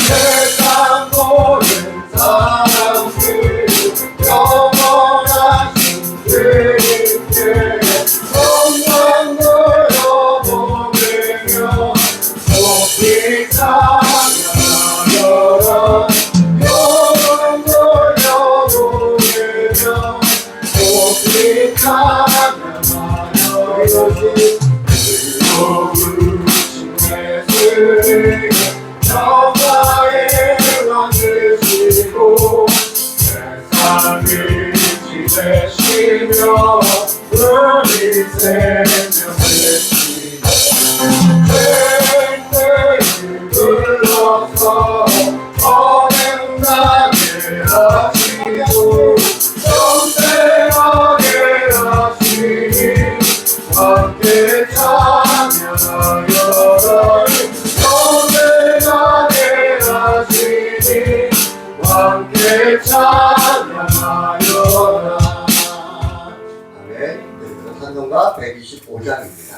세상 모든 사람들 영원하신 그리스도께 영광 돌려보내며 높이 찬양하여라. 영광 돌려보내며 높이 찬양하여라. 예수에게 영광의 왕 되시고 세상을 지내시며 우리 생명되시고 죄를 불러서 언행나게 하시고 영생하게 하시니 함께 찬양하여라. 영생하게 하시니 함께 찬양하여라. 아멘. 찬송가 125장입니다.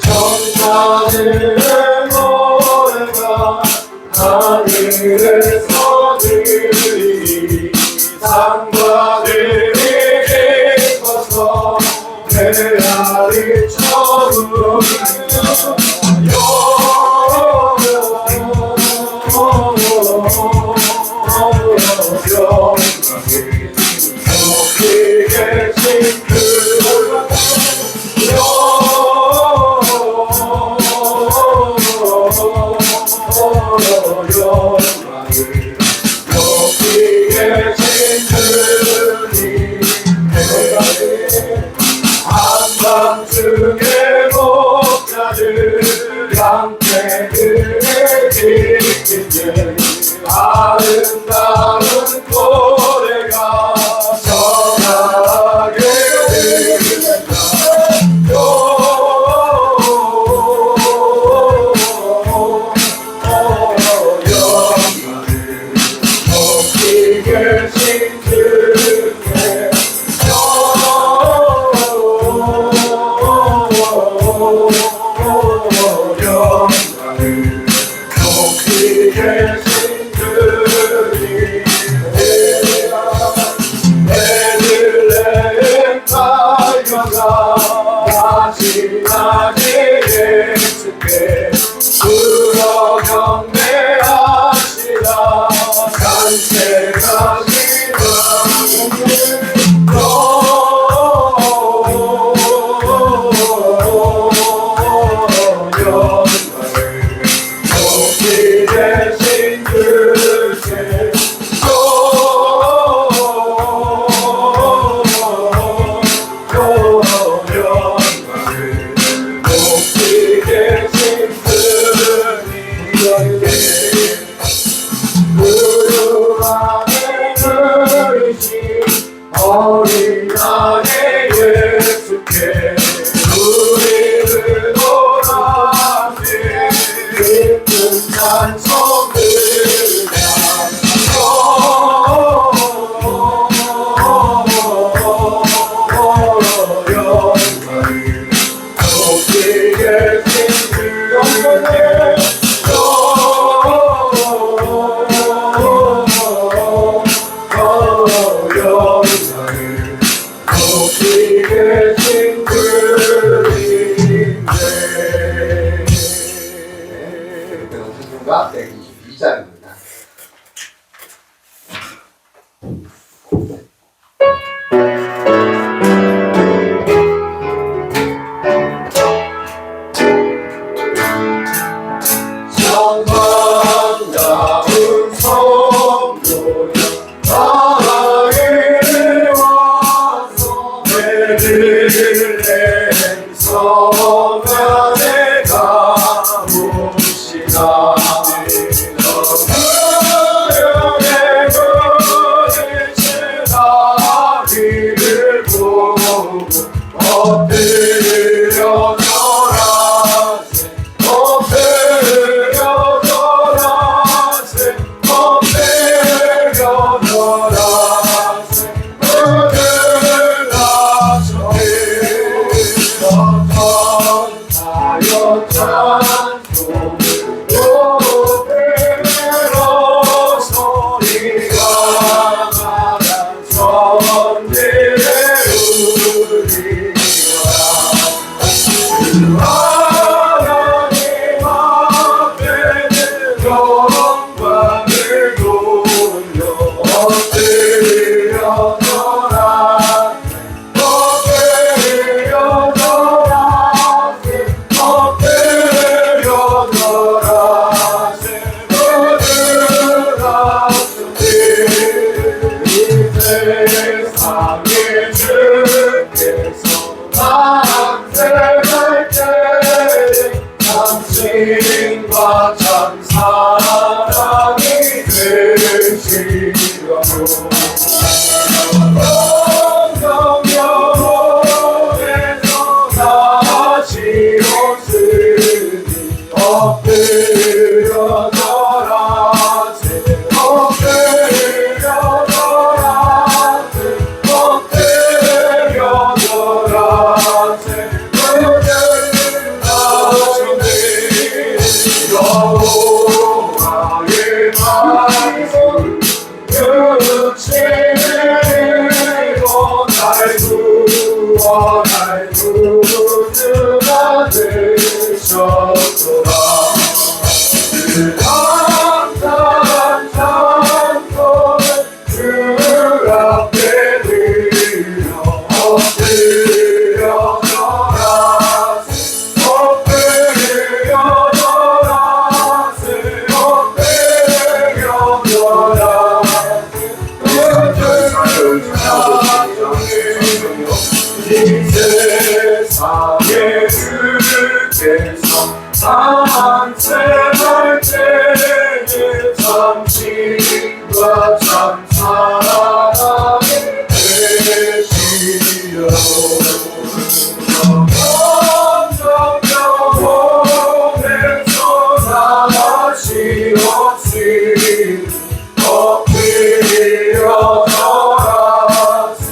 천사들의 노래가 하늘에서 들리니 산과 들이 깊어서 메아리 쳐부르며 높이 계신 그 높이 계신 주님 한밤중에 목자들 함께 그의 기쁘게 아름다운 노래가 전하게 된다. 계신 주께 영광을 높이 계신 주님 베들레헴 가려가 마지막에 예수께 불어 경배하시라. 간체하시라. 높이 계신 주께 높이 계신 하나님 앞에는 영광을 돌려 엎드려 세상의 주께서 만세할 때 당신과 참 사랑이 되시려고 영영에서 다시 오시니 엎드려 절하세 엎드려 절하세 엎드려 절하세 여호와의 말씀 육신으로 날 구주가 되셨도다 그 감사한 찬송을 주 앞에 드려 엎드려 절하세 엎드려 절하세 엎드려 절하세 이 세상의 주께서 만세할 때에 당신과 참 사랑이 되시려 영원에서 다시 오시니 엎드려 절하세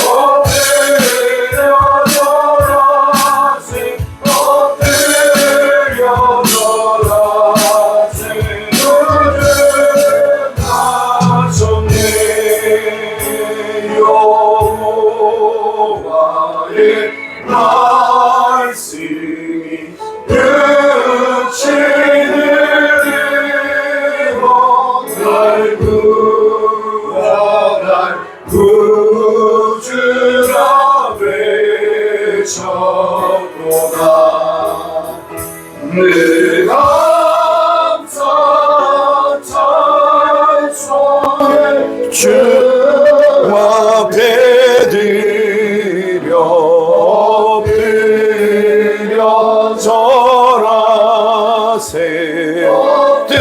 엎드려 절하세 엎드려 절하세 거듭나셨네 여호와의 말씀이 육신을 입어 날 구원할 구주가 되셨도다 늘 감사한 찬송을 주 앞에 드려 엎드려 절하세 엎드려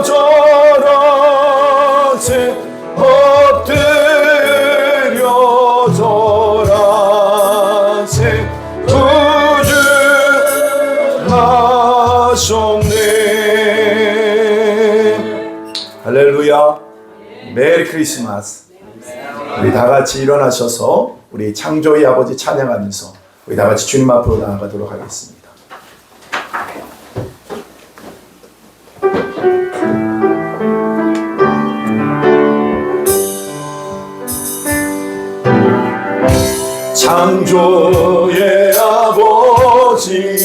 절하세 엎드려 절하세 구주하셨네 할렐루야 메리 크리스마스 우리 다 같이 일어나셔서 우리 창조의 아버지 찬양하면서 우리 다 같이 주님 앞으로 나아가도록 하겠습니다. 창조의 아버지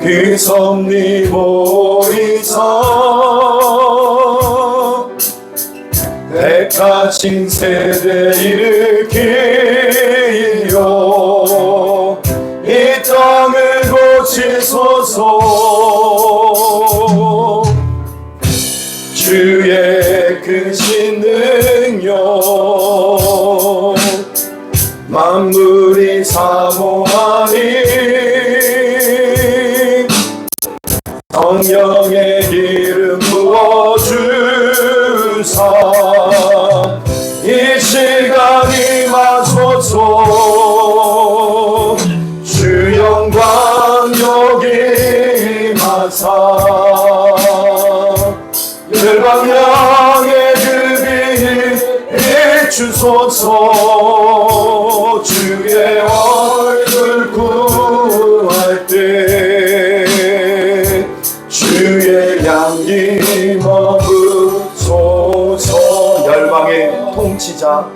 그 섭리보이사 택하신 세대 일으키려 이 땅을 고치소서 주의 크신 능력 만물이 사모하니 성령의 기름 부어주사 이 시간 임하소서 주 영광 여기 임하사 열방향의 그 빛 주소서 주의 얼굴 구할 때 주의 향기 머무소서 열방의 통치자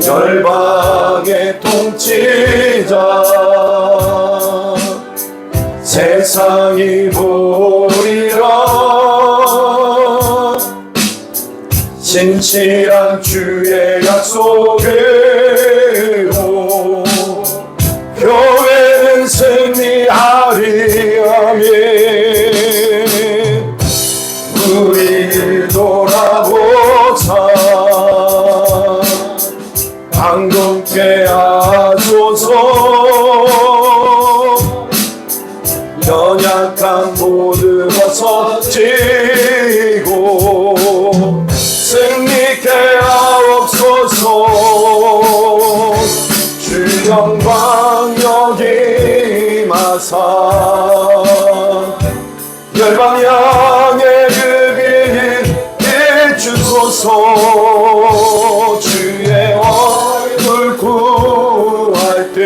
열방의 세상의 통치자 세상이 보리라 진실한 주의 약속으로 교회는 승리하리 아멘. 우리 돌아보자 방금께 하소서 연약한 모든 벗어지고 승리케 하옵소서. 주 영광 여기 마사 열방 향해 그 빛 비추소서. 주의 얼굴 구할 때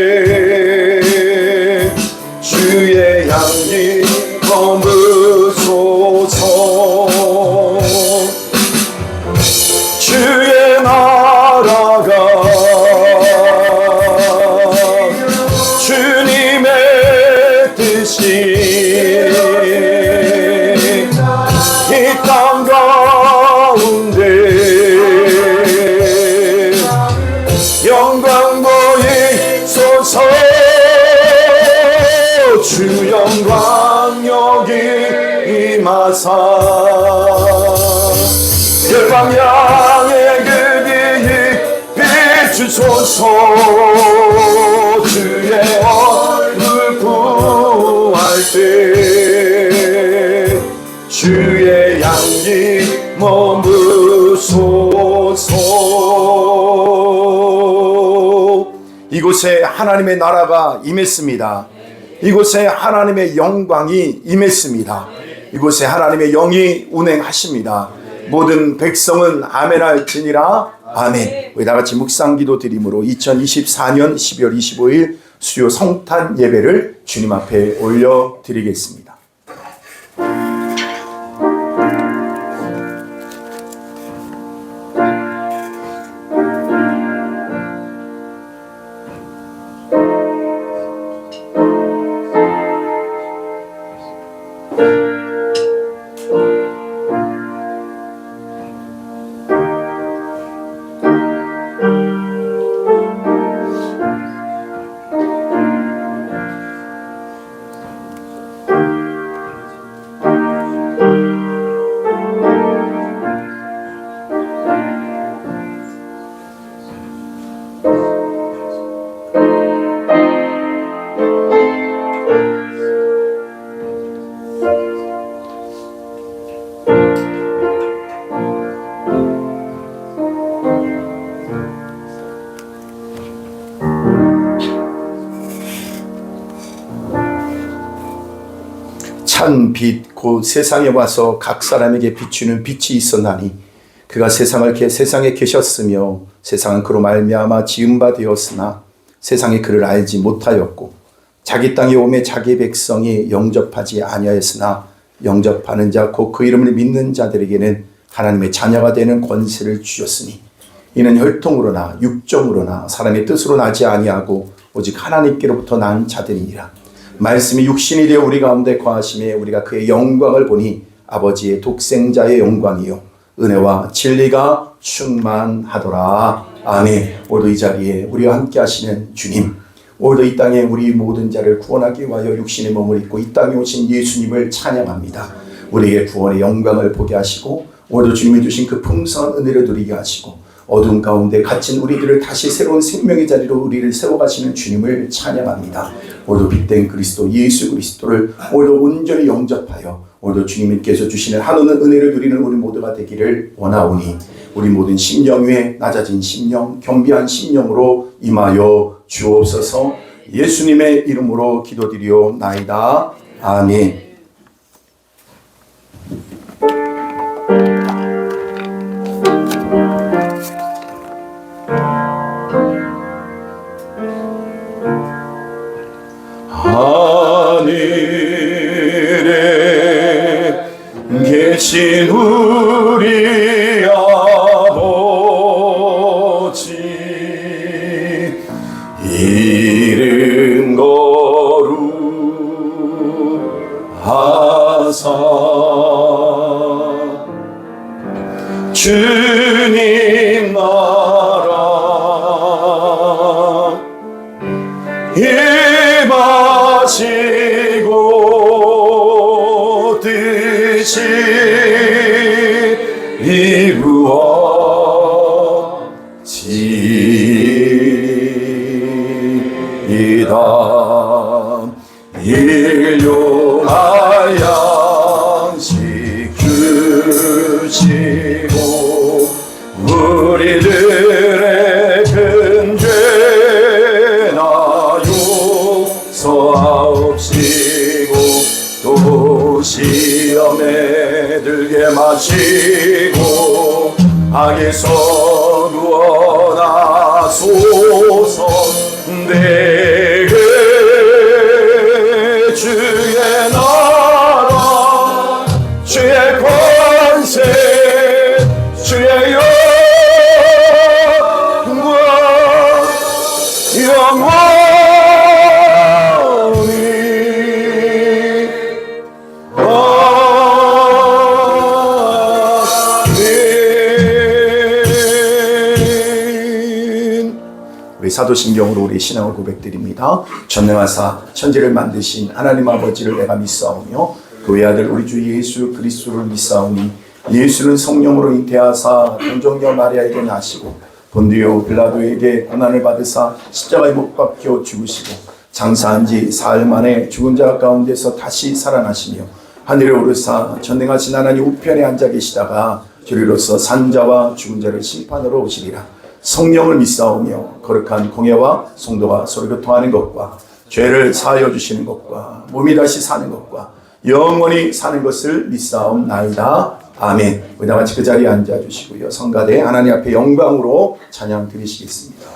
주의 향기 머무소서. 주의 나라가 주님의 뜻이 이 땅 가운데 영광 보이소서. 주 영광 여기 임하사 열방 향해 그 빛 비추소서. 주의 얼굴 구할 때 주의 향기 머무소서. 이곳에 하나님의 나라가 임했습니다. 이곳에 하나님의 영광이 임했습니다. 이곳에 하나님의 영이 운행하십니다. 모든 백성은 아멘할지니라 아멘. 우리 다같이 묵상기도 드림으로 2024년 12월 25일 수요 성탄 예배를 주님 앞에 올려드리겠습니다. 산 빛 곧 세상에 와서 각 사람에게 비추는 빛이 있었나니 그가 세상에 계셨으며 세상은 그로 말미암아 지은 바 되었으나 세상이 그를 알지 못하였고 자기 땅에 오매 자기 백성이 영접하지 아니하였으나 영접하는 자 곧 그 이름을 믿는 자들에게는 하나님의 자녀가 되는 권세를 주셨으니 이는 혈통으로나 육정으로나 사람의 뜻으로 나지 아니하고 오직 하나님께로부터 난 자들이니라. 말씀이 육신이 되어 우리 가운데 거하심에 우리가 그의 영광을 보니 아버지의 독생자의 영광이요 은혜와 진리가 충만하더라. 아멘. 오늘도 이 자리에 우리와 함께 하시는 주님, 오늘도 이 땅에 우리 모든 자를 구원하기 위하여 육신의 몸을 입고 이 땅에 오신 예수님을 찬양합니다. 우리에게 구원의 영광을 보게 하시고 오늘도 주님이 주신 그 풍성한 은혜를 누리게 하시고 어두운 가운데 갇힌 우리들을 다시 새로운 생명의 자리로 우리를 세워가시는 주님을 찬양합니다. 오늘도 빛된 그리스도 예수 그리스도를 오늘도 온전히 영접하여 오늘도 주님께서 주시는 한없는 은혜를 누리는 우리 모두가 되기를 원하오니 우리 모든 심령 위에 낮아진 심령, 겸비한 심령으로 임하여 주옵소서. 예수님의 이름으로 기도드리옵나이다. 아멘. 하늘에 계신 우리 아버지 이름 거룩하사 주님 나라 임하시고 뜻이 이루어지이다. 일용할 양식 주시고 우리들의 큰 죄나 용서하옵시고 또 시험에 들게 마시고 악에서 구원하소서. 내게 주의 나라 주의 권세 주의 영광 영원히 아멘. 우리 사도신경으로 우리 신앙을 고백드립니다. 전능하사 천지를 만드신 하나님 아버지를 내가 믿사오며 그 외아들 우리 주 예수 그리스도를 믿사오니 예수는 성령으로 잉태하사 동정녀 마리아에게 나시고 본디오 빌라도에게 고난을 받으사 십자가에 못 박혀 죽으시고 장사한 지 사흘 만에 죽은 자 가운데서 다시 살아나시며 하늘에 오르사 전능하신 하나님 우편에 앉아 계시다가 저리로서 산자와 죽은 자를 심판으로 오시리라. 성령을 믿사오며 거룩한 공예와 성도가 서로 교통하는 것과 죄를 사하여 주시는 것과 몸이 다시 사는 것과 영원히 사는 것을 믿사옵나이다. 아멘. 우리 다 같이 그 자리에 앉아주시고요. 성가대 하나님 앞에 영광으로 찬양 드리시겠습니다.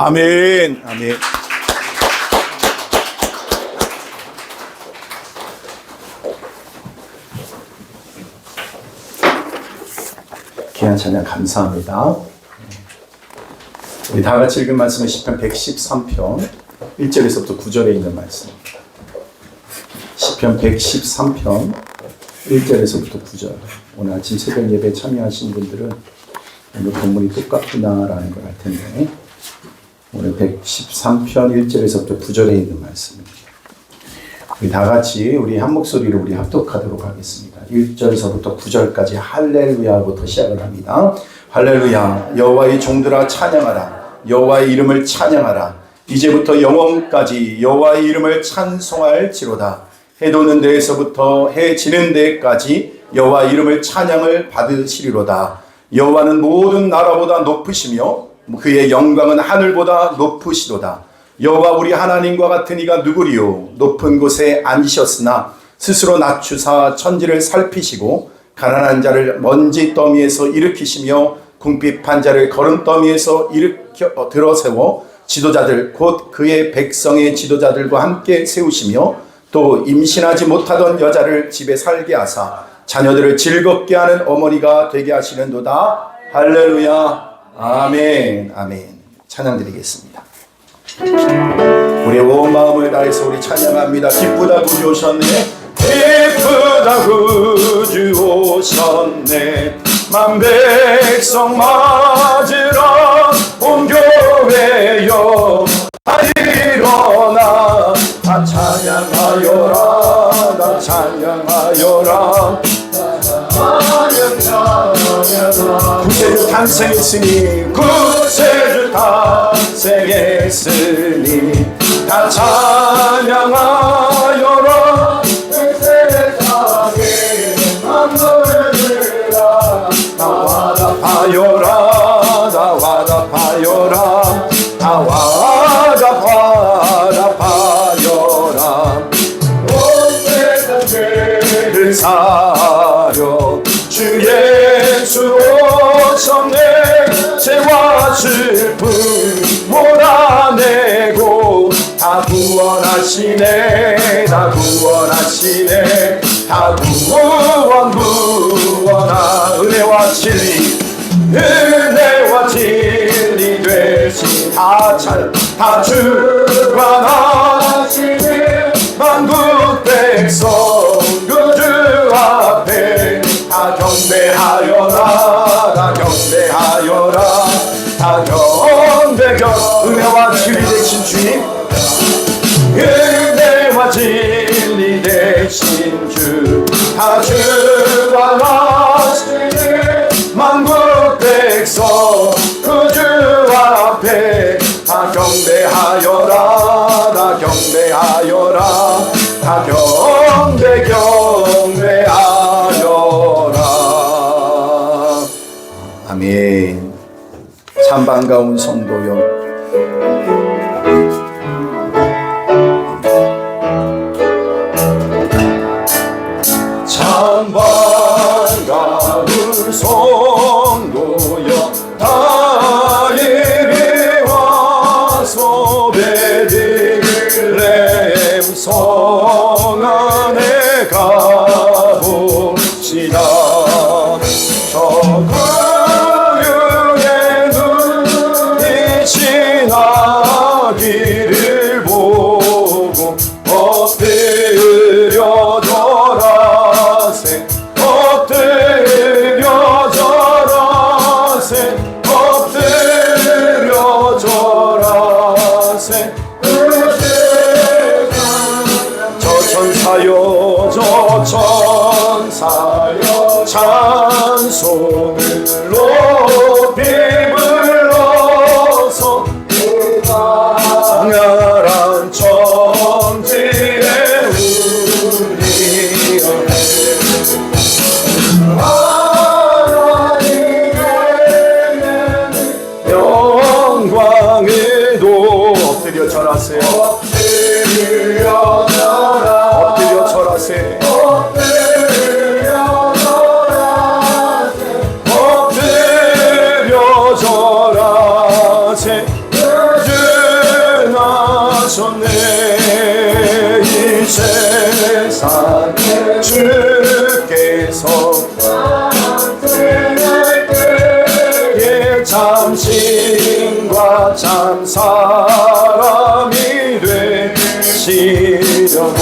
아멘. 아멘. 귀한 찬양 감사합니다. 우리 다 같이 읽은 말씀은 시편 113편 1절에서부터 9절에 있는 말씀입니다. 시편 113편 1절에서부터 9절. 오늘 아침 새벽 예배 참여하신 분들은 오늘 본문이 똑같구나라는 걸 알 텐데, 오늘 113편 1절에서부터 9절에 있는 말씀입니다. 우리 다 같이 우리 한 목소리로 우리 합독하도록 하겠습니다. 1절에서부터 9절까지 할렐루야부터 시작을 합니다. 할렐루야. 여호와의 종들아 찬양하라. 여호와의 이름을 찬양하라. 이제부터 영원까지 여호와의 이름을 찬송할지로다. 해 돋는 데에서부터 해 지는 데까지 여호와 이름을 찬양을 받으시리로다. 여호와는 모든 나라보다 높으시며 그의 영광은 하늘보다 높으시도다. 여호와 우리 하나님과 같은 이가 누구리요? 높은 곳에 앉으셨으나 스스로 낮추사 천지를 살피시고 가난한 자를 먼지 더미에서 일으키시며 궁핍한 자를 거름더미에서 일으켜 들어세워 지도자들 곧 그의 백성의 지도자들과 함께 세우시며 또 임신하지 못하던 여자를 집에 살게 하사 자녀들을 즐겁게 하는 어머니가 되게 하시는도다. 할렐루야. 아멘. 아멘. 찬양 드리겠습니다. 우리의 온 마음을 다해서 우리 찬양합니다. 기쁘다 구주 오셨네. 기쁘다 구주 오셨네. 만 백성 맞으러 온 교회여 일어나 다 찬양하여라. 다 찬양하여라. 구세주 탄생했으니 구세주 탄생했으니 다 찬양하여라. 세상에 만물들아 다 화답하여라. 다 화답하여라. 다 화답하여라. 온 세상 죄를 사려 주 예수 오셨네. 죄와 슬픔 몰아내고 다 구원하시네. 다 구원하시네. 다 구원하. 은혜와 진리 은혜와 진리 되신 다 주관하시네. 만국 백성 그주 앞에 다 경배하여라. 다 경배하여라. 다 은혜와 진리 되신 주님, 은혜와 진리 되신 주 다 주관하시네. 만국 백성 그주 앞에 다 경배하여라. 다 경배하여라. 다 경배하여라. 아멘. 참 반가운 성도여, 참 반가운 성도여, 다 이리 와서 베들레헴 성 안에 가봅시다. 저 구유의 눈이 지나기를 보고 엎드려 절하세. 엎드려 절하세. 엎드려 절하세. 저 천사여 저 천사여 찬송을 높이 불러서 강렬한 천지의 우리여 하나님의 영광을 엎드려 절하세. 엎드려 절하세. 엎드려 주께서 예, 참 신과 참 사람이 되시려고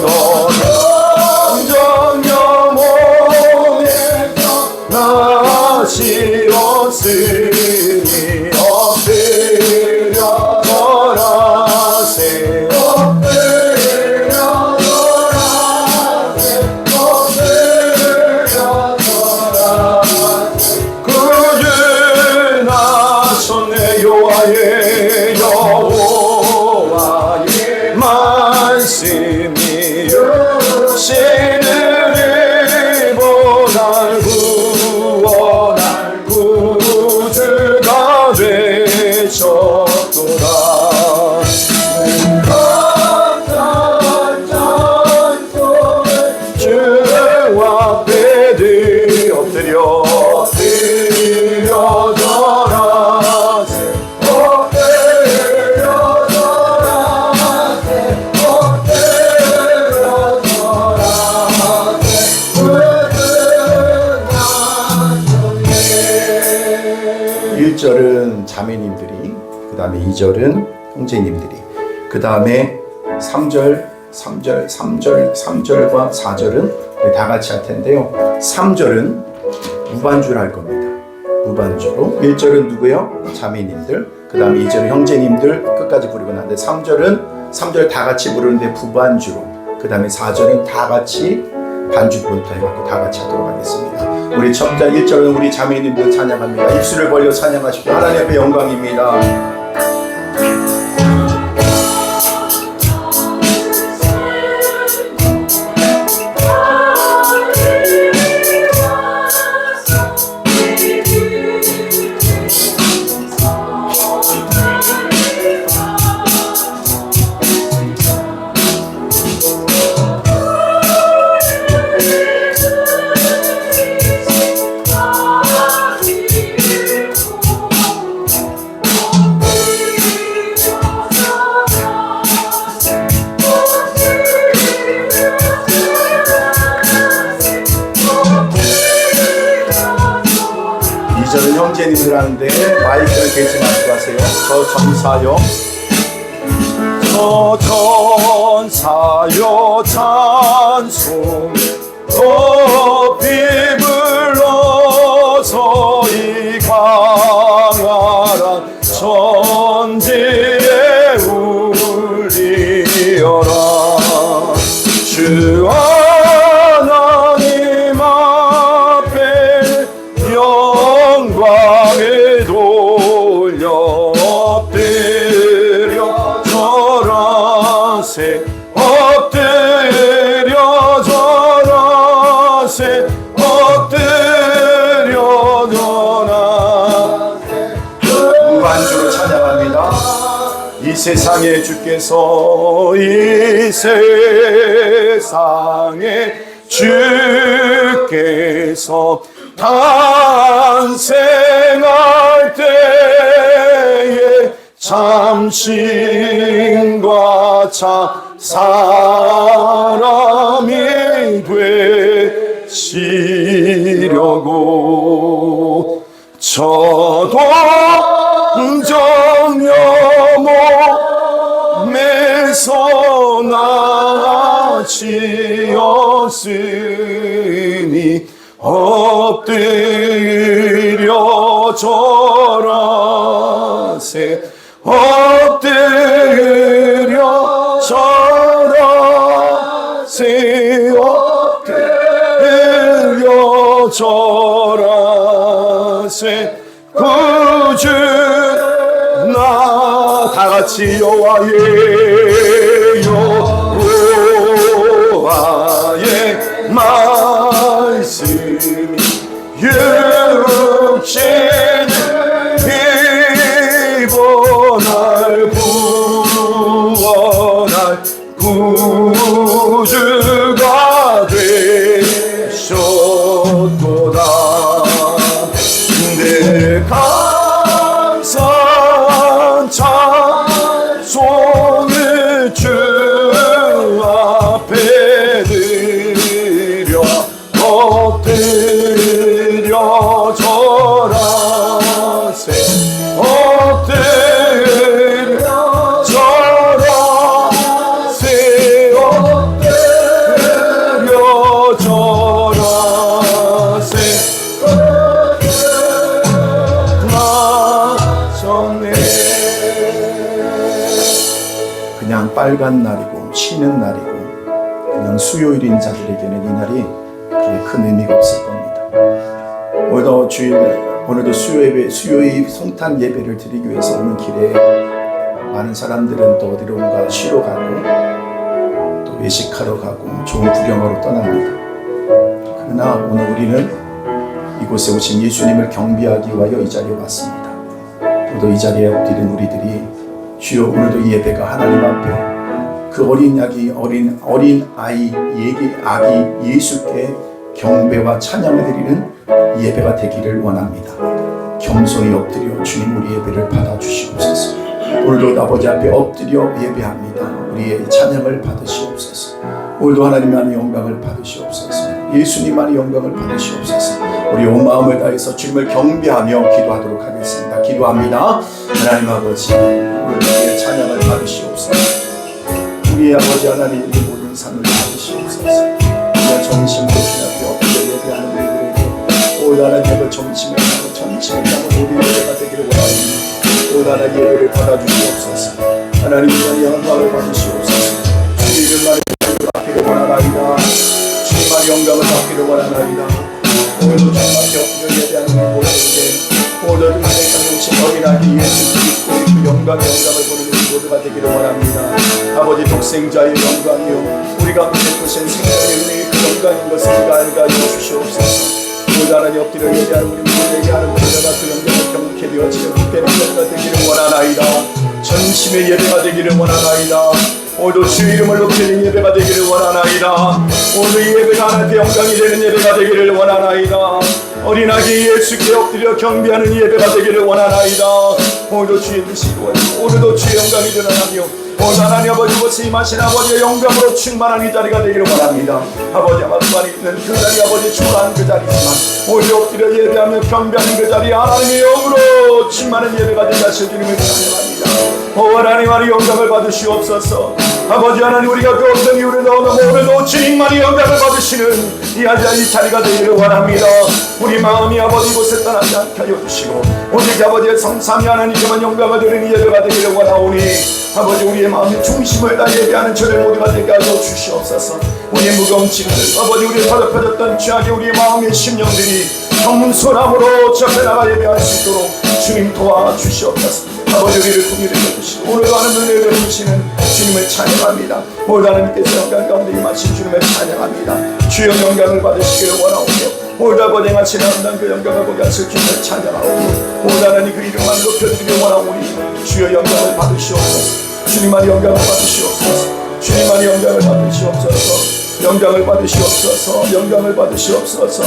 너는 영원히 나시었으니 엎드려 절하세 여호와의 말씀이 신을 보날 구원할 구주가 되셨도다. 주 앞에 엎드려 절은 자매님들이, 그 다음에 2절은 형제님들이, 그 다음에 3절과 4절은 다 같이 할 텐데요. 3절은 무반주를 할 겁니다. 무반주로. 1절은 누구요? 자매님들. 그 다음에 2절은 형제님들 끝까지 부르고 나는데 3절 다 같이 부르는데 부반주로. 그 다음에 4절은 다 같이 반주부터 해갖고 다 같이 하도록 하겠습니다. 우리 첫째 1절은 우리 자매님들 찬양합니다. 입술을 벌려 찬양하십시오. 하나님 앞에 영광입니다. 저는 형제님들 하는데 마이크를 대지 마시고 하세요. 저 전사요 찬송 높이 불러서 이 강활한 천지에 울리어라. 주 하나님 앞에 영광을 돌려 엎드려 절하세 엎드려 절하세 엎드려 절하세. 무반주로 찬양합니다. 이 세상에 주께서 이 세상에 주께서 탄생할 때에 참신과 참 사람이 되시려고 저동정 몸에서 나시었으니 엎드려 절하세 엎드려 절하세 엎드려 절하세 구주 나 다같이 여호와의 말씀이 육신을 입어날 구원할 구주가 되셨도다. 내 감사한 찬송을 주 앞에 드려 빨간 날이고 쉬는 날이고 그냥 수요일인 자들에게는 이 날이 그렇게 큰 의미가 없을 겁니다. 오늘도 수요일 성탄 예배를 드리기 위해서 오는 길에 많은 사람들은 또 어디론가 쉬러 가고 또 외식하러 가고 좋은 구경하러 떠납니다. 그러나 오늘 우리는 이곳에 오신 예수님을 경배하기 위하여 이 자리에 왔습니다. 오늘도 이 자리에 엎드린 우리들이 주여 오늘도 이 예배가 하나님 앞에 그 어린 아기 예수께 경배와 찬양을 드리는 예배가 되기를 원합니다. 겸손히 엎드려 주님 우리 예배를 받아주시옵소서. 오늘도 아버지 앞에 엎드려 예배합니다. 우리의 찬양을 받으시옵소서. 오늘도 하나님만의 영광을 받으시옵소서. 예수님만의 영광을 받으시옵소서. 우리 온 마음을 다해서 주님을 경배하며 기도하도록 하겠습니다. 기도합니다. 하나님 아버지, 우리의 찬양을 받으시옵소서. 우리의 아버지 하나님, 우리 모든 삶을 받으시옵소서. 우리가 정심으로 주님 앞에 엎드려 예배하는 우리들에게 올 하나님의 정심을 하고 전심을 하고 모든 예배가 되기를 원하오니 올 하나님 예배를 받아주시옵소서. 하나님의 영광을 받으시옵소서. 주님만의 영광을 받기를 원하나이다. 주님만의 영광을 받기를 원하나이다. 오늘도 주님 앞에 엎드려 예배하는 우리 모두에게 오늘도 주님의 정심 어린아기 예수 그리스도의 그 영광을 보는 우리 모두가 되기를 원합니다. 아버지 독생자의 영광이요 우리 가운데 보신 생명의 은혜의 그 영광인 것을 우리가 알게 하여 주시옵소서. 오늘 하나님 엎드려 예배하는 우리 모두에게 하는 모두가 그 영광을 경쾌 되어지는 그때는 예배가 되기를 원하나이다. 전심의 예배가 되기를 원하나이다. 오늘도 주의 이름을 높이는 예배가 되기를 원하나이다. 오늘 이 예배가 하나님의 영광이 되는 예배가 되기를 원하나이다. 어린아기 예수께 엎드려 경배하는 예배가 되기를 원하나이다. 오늘도 주의 뜻이고 오늘도 주의 영광이 드러나며 오늘 하나님 아버지 곳에 임하신 아버지의 영광으로 충만한 이 자리가 되기를 원합니다. 아버지 아마만 있는 그 자리 아버지 초라한 그 자리지만 오늘 엎드려 예배하며 경배하는 그 자리 하나님의 영으로 충만한 예배가 되게 하실 주님을 찬양합니다. 오 하나님만의 영광을 받으시옵소서. 아버지 하나님 우리가 그 어떤 이유를 넣어도 오늘도 주님만의 영광을 받으시는 이 자리가 되기를 원합니다. 우리 마음이 아버지 곳에 떠나지 않게 하여 주시고 오직 아버지의 성삼위 하나님께만 영광을 드리는 예배가 되기를 원하오니 아버지 우리의 마음의 중심을 다 예배하는 저를 모두가 되게 하여 주시옵소서. 우리의 무거운 짐들 아버지 우리의 더럽혀졌던 죄악의 우리의 마음의 심령들이 겸손함으로 접해나가 예배할 수 있도록 주님 도와주시옵소서. 아버지 우리를 긍휼히 여기시고 오늘도 하는 은혜를 주시는 주님을 찬양합니다. 오늘 하나님께서 영광 가운데 임하신 주님을 찬양합니다. 주여 영광을 받으시기를 원하오며 오늘 아버지 행하신 아름다운 그 영광을 보게 하실 주님을 찬양하오며 오늘 하나님 그 이름만 높여드리기를 원하오니 주여 영광을 받으시옵소서. 주님만의 영광을 받으시옵소서. 주님만의 영광을 받으시옵소서. 영광을 받으시옵소서. 영광을 받으시옵소서.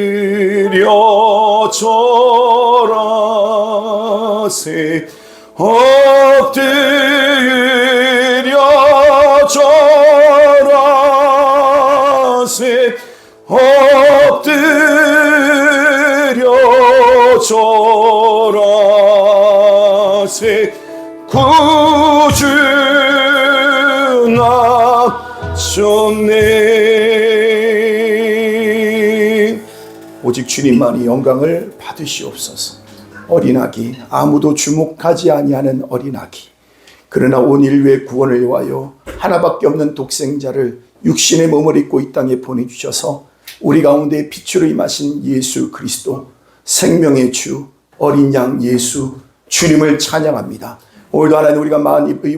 엎드려 절하세 엎드려 절하세 엎드려 절하세 구주 나셨네. 오직 주님만이 영광을 받으시옵소서. 어린아기 아무도 주목하지 아니하는 어린아기 그러나 온 인류의 구원을 위하여 하나밖에 없는 독생자를 육신의 몸을 입고 이 땅에 보내주셔서 우리 가운데 빛으로 임하신 예수 그리스도 생명의 주 어린 양 예수 주님을 찬양합니다. 오늘도 하나님 우리가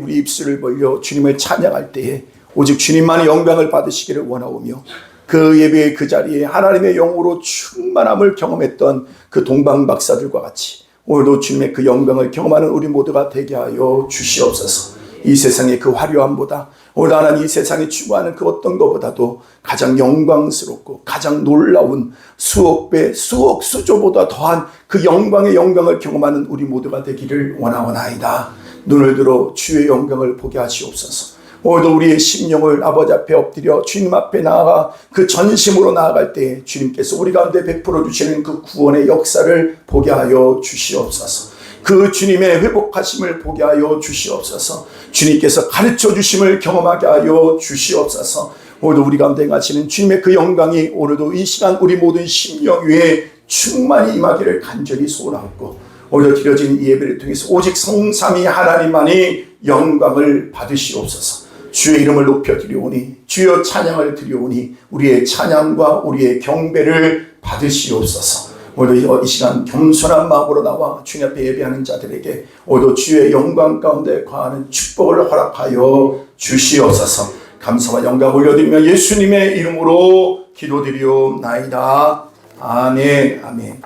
우리 입술을 벌려 주님을 찬양할 때에 오직 주님만의 영광을 받으시기를 원하오며 그 예배의 그 자리에 하나님의 영으로 충만함을 경험했던 그 동방 박사들과 같이 오늘도 주님의 그 영광을 경험하는 우리 모두가 되게 하여 주시옵소서. 이 세상의 그 화려함보다 오늘 하나님 이 세상에 추구하는 그 어떤 것보다도 가장 영광스럽고 가장 놀라운 수억 배 수억 수조보다 더한 그 영광의 영광을 경험하는 우리 모두가 되기를 원하오나이다. 눈을 들어 주의 영광을 보게 하시옵소서. 오늘도 우리의 심령을 아버지 앞에 엎드려 주님 앞에 나아가 그 전심으로 나아갈 때 주님께서 우리 가운데 베풀어 주시는 그 구원의 역사를 보게 하여 주시옵소서. 그 주님의 회복하심을 보게 하여 주시옵소서. 주님께서 가르쳐 주심을 경험하게 하여 주시옵소서. 오늘도 우리 가운데 행하시는 주님의 그 영광이 오늘도 이 시간 우리 모든 심령 위에 충만히 임하기를 간절히 소원하고, 오늘 드려진 이 예배를 통해서 오직 성삼위 하나님만이 영광을 받으시옵소서. 주의 이름을 높여드리오니, 주여 찬양을 드리오니 우리의 찬양과 우리의 경배를 받으시옵소서. 오늘도 이 시간 겸손한 마음으로 나와 주님 앞에 예배하는 자들에게 오늘도 주의 영광 가운데 거하는 축복을 허락하여 주시옵소서. 감사와 영광 올려드리며 예수님의 이름으로 기도드리옵나이다. 아멘. 아멘.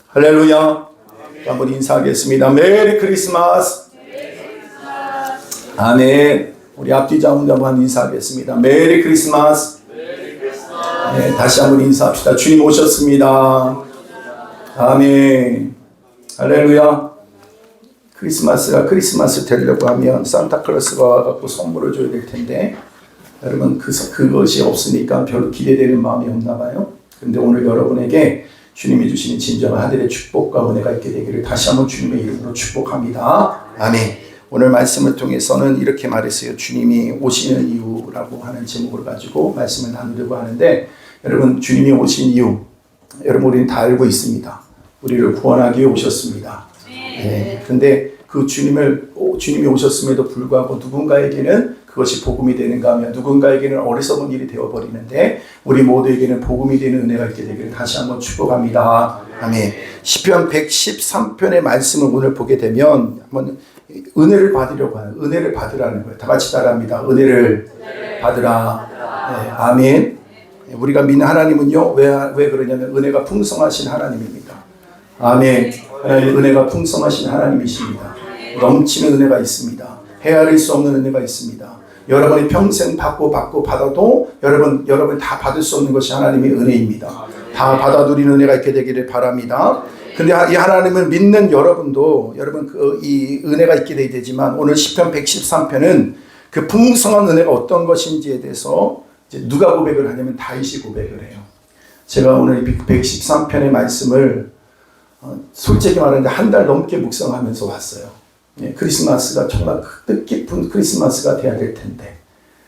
할렐루야. 한번 인사하겠습니다. 메리 크리스마스. 아멘. 우리 앞뒤 자문자 한번 인사하겠습니다. 메리 크리스마스. 네, 다시 한번 인사합시다. 주님 오셨습니다. 아멘. 할렐루야. 크리스마스가 크리스마스 되려고 하면 산타클로스가 와갖고 선물을 줘야 될 텐데, 여러분 그것이 없으니까 별로 기대되는 마음이 없나 봐요. 그런데 오늘 여러분에게 주님이 주시는 진정한 하늘의 축복과 은혜가 있게 되기를 다시 한번 주님의 이름으로 축복합니다. 아멘. 오늘 말씀을 통해서는 이렇게 말했어요. 주님이 오시는 이유라고 하는 제목을 가지고 말씀을 나누려고 하는데, 여러분 주님이 오신 이유, 여러분 우리는 다 알고 있습니다. 우리를 구원하기 위해 오셨습니다. 네. 그런데 그 주님이 오셨음에도 불구하고 누군가에게는 그것이 복음이 되는가 하면 누군가에게는 어리석은 일이 되어버리는데, 우리 모두에게는 복음이 되는 은혜가 있게 되기를 다시 한번 축복합니다. 아멘. 시편 113편의 말씀을 오늘 보게 되면 한번 은혜를 받으려고 하는, 은혜를 받으라는 거예요. 다 같이 따라합니다. 은혜를 받으라. 네, 아멘. 우리가 믿는 하나님은요, 왜 그러냐면 은혜가 풍성하신 하나님입니다. 아멘. 하나님 은혜가 풍성하신 하나님이십니다. 넘치는 은혜가 있습니다. 헤아릴 수 없는 은혜가 있습니다. 여러분이 평생 받아도 여러분 다 받을 수 없는 것이 하나님의 은혜입니다. 다 받아 누리는 은혜가 있게 되기를 바랍니다. 근데 이 하나님을 믿는 여러분도 이 은혜가 있게 되지만, 오늘 시편 113편은 그 풍성한 은혜가 어떤 것인지에 대해서 이제 누가 고백을 하냐면 다윗이 고백을 해요. 제가 오늘 113편의 말씀을 솔직히 말하는데 한 달 넘게 묵상하면서 왔어요. 크리스마스가 정말 뜻깊은 크리스마스가 돼야 될 텐데,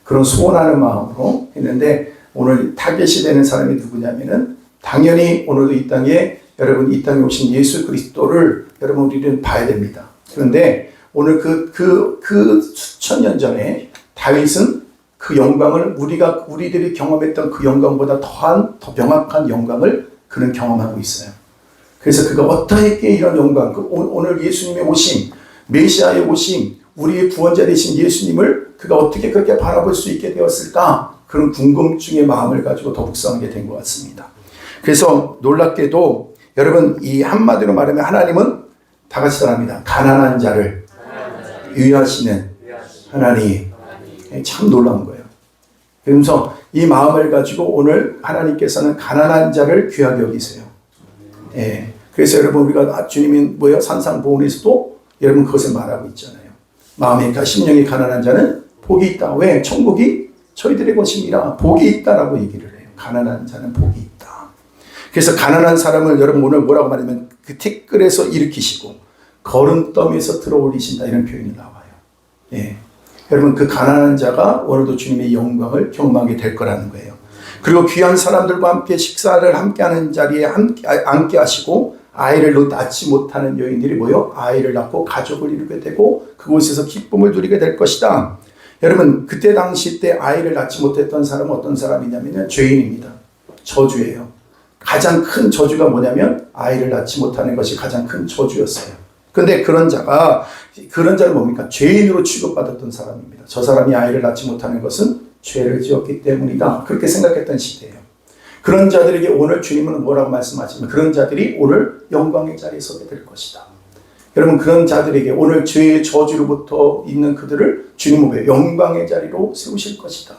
그런 소원하는 마음으로 했는데, 오늘 타겟이 되는 사람이 누구냐면은 당연히 오늘도 이 땅에 여러분 이 땅에 오신 예수 그리스도를 여러분 우리는 봐야 됩니다. 그런데 오늘 그 수천 년 전에 다윗은 그 영광을 우리들이 경험했던 그 영광보다 더 명확한 영광을 그는 경험하고 있어요. 그래서 그가 어떻게 이런 영광, 오늘 예수님의 오심, 메시아의 오심, 우리의 구원자 되신 예수님을 그가 어떻게 그렇게 바라볼 수 있게 되었을까? 그런 궁금증의 마음을 가지고 더 묵상하게 된 것 같습니다. 그래서 놀랍게도 여러분 이 한마디로 말하면 하나님은 다 같이 말합니다. 가난한 자를 위하시는 하나님. 참 놀라운 거예요. 그래서 이 마음을 가지고 오늘 하나님께서는 가난한 자를 귀하게 여기세요. 예. 그래서 여러분 우리가 주님이 뭐예요? 산상보훈에서도 여러분 그것을 말하고 있잖아요. 마음이 심령이 가난한 자는 복이 있다. 왜? 천국이 저희들의 것입니다. 복이 있다라고 얘기를 해요. 가난한 자는 복이 있다. 그래서 가난한 사람을 여러분 오늘 뭐라고 말하면 그 티끌에서 일으키시고 거름더미에서 들어올리신다, 이런 표현이 나와요. 예. 여러분 그 가난한 자가 오늘도 주님의 영광을 경험하게 될 거라는 거예요. 그리고 귀한 사람들과 함께 식사를 함께하는 자리에 앉게 하시고, 아이를 낳지 못하는 여인들이 모여 아이를 낳고 가족을 이루게 되고 그곳에서 기쁨을 누리게 될 것이다. 여러분 그때 당시 때 아이를 낳지 못했던 사람은 어떤 사람이냐면 죄인입니다. 저주예요. 가장 큰 저주가 뭐냐면 아이를 낳지 못하는 것이 가장 큰 저주였어요. 그런데 그런 자는 뭡니까? 죄인으로 취급받았던 사람입니다. 저 사람이 아이를 낳지 못하는 것은 죄를 지었기 때문이다. 그렇게 생각했던 시대예요. 그런 자들에게 오늘 주님은 뭐라고 말씀하시면, 그런 자들이 오늘 영광의 자리에 서게 될 것이다. 여러분 그런 자들에게 오늘 죄의 저주로부터 있는 그들을 주님은 영광의 자리로 세우실 것이다.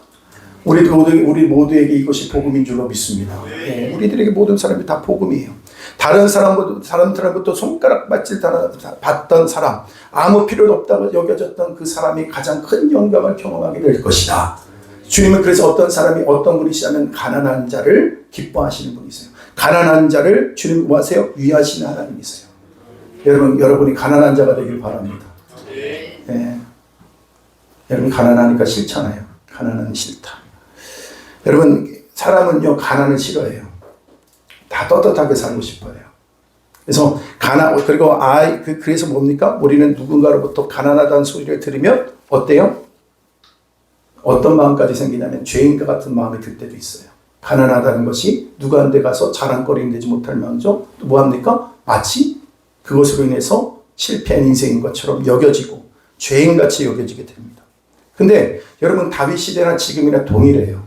우리 모두에게 이것이 복음인 줄로 믿습니다. 네, 우리들에게 모든 사람이 다 복음이에요. 다른 사람부터 손가락 맞질 받던 사람, 아무 필요도 없다고 여겨졌던 그 사람이 가장 큰 영광을 경험하게 될 것이다. 주님은 그래서 어떤 분이시냐면 가난한 자를 기뻐하시는 분이세요. 가난한 자를 주님 뭐 하세요? 위하시는 하나님이세요. 여러분이 가난한 자가 되길 바랍니다. 네. 여러분 가난하니까 싫잖아요. 가난은 싫다. 여러분 사람은요 가난을 싫어해요. 다 다 떳떳하게 살고 싶어요. 그래서 그리고 그래서 뭡니까? 우리는 누군가로부터 가난하다는 소리를 들으면 어때요? 어떤 마음까지 생기냐면 죄인과 같은 마음이 들 때도 있어요. 가난하다는 것이 누구한테 가서 자랑거리는 되지 못할 망정 또 뭐합니까? 마치 그것으로 인해서 실패한 인생인 것처럼 여겨지고 죄인같이 여겨지게 됩니다. 근데 여러분 다윗 시대나 지금이나 동일해요.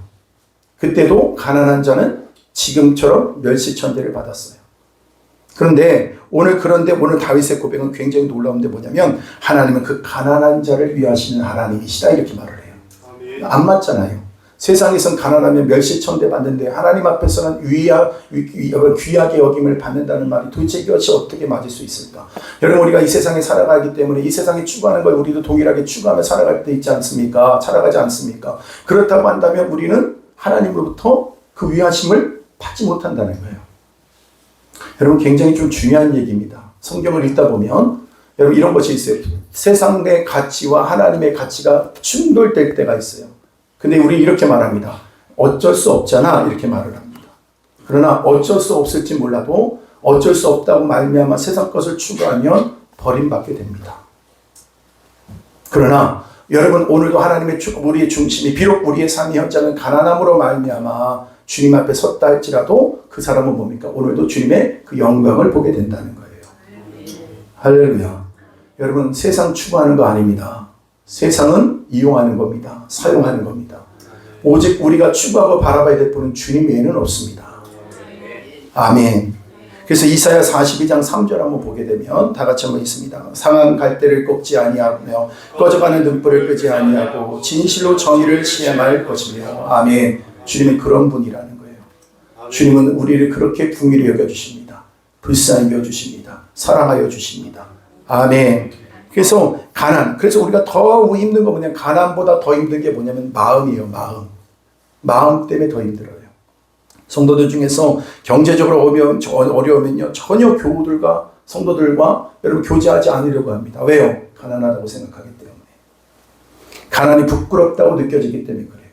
그때도 가난한 자는 지금처럼 멸시천대를 받았어요. 그런데 오늘 다윗의 고백은 굉장히 놀라운데 뭐냐면 하나님은 그 가난한 자를 위하시는 하나님이시다 이렇게 말을 해요. 안 맞잖아요. 세상에선 가난하면 멸시천대 받는데 하나님 앞에서는 귀하게 여김을 받는다는 말이 도대체 이것이 어떻게 맞을 수 있을까? 여러분 우리가 이 세상에 살아가기 때문에 이 세상에 추구하는 걸 우리도 동일하게 추구하며 살아갈 때 있지 않습니까? 살아가지 않습니까? 그렇다고 한다면 우리는 하나님으로부터 그 위하심을 받지 못한다는 거예요. 여러분 굉장히 좀 중요한 얘기입니다. 성경을 읽다 보면 여러분 이런 것이 있어요. 세상의 가치와 하나님의 가치가 충돌될 때가 있어요. 근데 우리 이렇게 말합니다. 어쩔 수 없잖아 이렇게 말을 합니다. 그러나 어쩔 수 없을지 몰라도 어쩔 수 없다고 말미암아 세상 것을 추구하면 버림받게 됩니다. 그러나 여러분 오늘도 우리의 중심이 비록 우리의 삶의 현장은 가난함으로 말미암아 주님 앞에 섰다 할지라도 그 사람은 뭡니까? 오늘도 주님의 그 영광을 보게 된다는 거예요. 할렐루야. 여러분 세상 추구하는 거 아닙니다. 세상은 이용하는 겁니다. 사용하는 겁니다. 오직 우리가 추구하고 바라봐야 될 분은 주님 외에는 없습니다. 아멘. 그래서 이사야 42장 3절 한번 보게 되면 다 같이 한번 있습니다. 상한 갈대를 꺾지 아니하며 꺼져가는 등불을 끄지 아니하고 진실로 정의를 시행할 것이며 아멘. 주님은 그런 분이라는 거예요. 주님은 우리를 그렇게 긍휼히 여겨주십니다. 불쌍히 여겨주십니다. 사랑하여 주십니다. 아멘. 그래서 그래서 우리가 더 힘든 거 뭐냐면 가난보다 더 힘든 게 뭐냐면 마음이에요. 마음 때문에 더 힘들어요. 성도들 중에서 경제적으로 어려우면요 전혀 성도들과 여러분 교제하지 않으려고 합니다. 왜요? 가난하다고 생각하기 때문에. 가난이 부끄럽다고 느껴지기 때문에 그래요.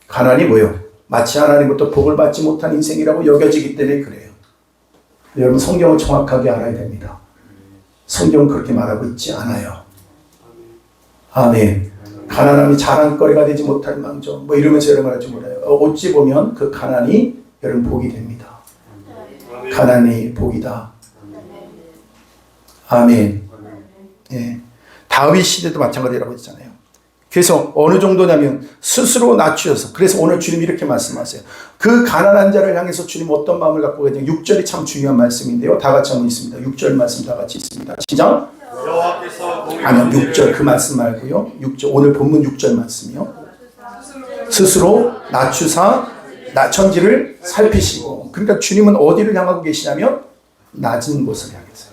가난이 뭐예요? 마치 하나님부터 복을 받지 못한 인생이라고 여겨지기 때문에 그래요. 여러분 성경을 정확하게 알아야 됩니다. 성경은 그렇게 말하고 있지 않아요. 아멘. 가난함이 자랑거리가 되지 못할 망정 이러면서 여러분 말하지 몰라요. 어찌 보면 그 가난이 여러분 복이 됩니다. 가난이 복이다. 아멘. 예. 다윗 시대도 마찬가지라고 했잖아요. 그래서 어느 정도냐면 스스로 낮추셔서 그래서 오늘 주님이 이렇게 말씀하세요. 그 가난한 자를 향해서 주님 어떤 마음을 갖고 계세요? 6절이 참 중요한 말씀인데요. 다 같이 한번 있습니다. 6절 말씀 다 같이 있습니다. 시작. 아니요 6절 그 말씀 말고요. 6절 오늘 본문 6절 말씀이요. 스스로 낮추사 천지를 살피시고 그러니까 주님은 어디를 향하고 계시냐면 낮은 곳을 향해서요.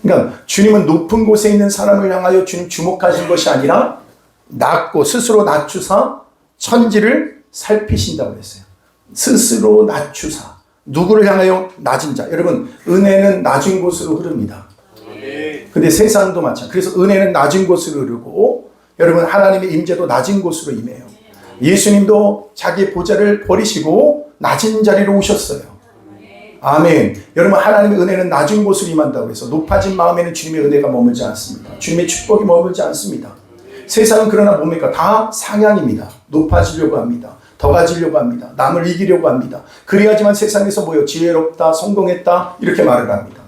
그러니까 주님은 높은 곳에 있는 사람을 향하여 주님 주목하신 것이 아니라 낮고 스스로 낮추사 천지를 살피신다고 했어요. 스스로 낮추사 누구를 향하여? 낮은 자. 여러분 은혜는 낮은 곳으로 흐릅니다. 근데 세상도 마찬가지. 그래서 은혜는 낮은 곳으로 흐르고 여러분 하나님의 임재도 낮은 곳으로 임해요. 예수님도 자기 보좌를 버리시고 낮은 자리로 오셨어요. 아멘. 여러분 하나님의 은혜는 낮은 곳으로 임한다고 해서 높아진 마음에는 주님의 은혜가 머물지 않습니다. 주님의 축복이 머물지 않습니다. 세상은 그러나 뭡니까? 다 상향입니다. 높아지려고 합니다. 더 가지려고 합니다. 남을 이기려고 합니다. 그래야지만 세상에서 지혜롭다, 성공했다 이렇게 말을 합니다.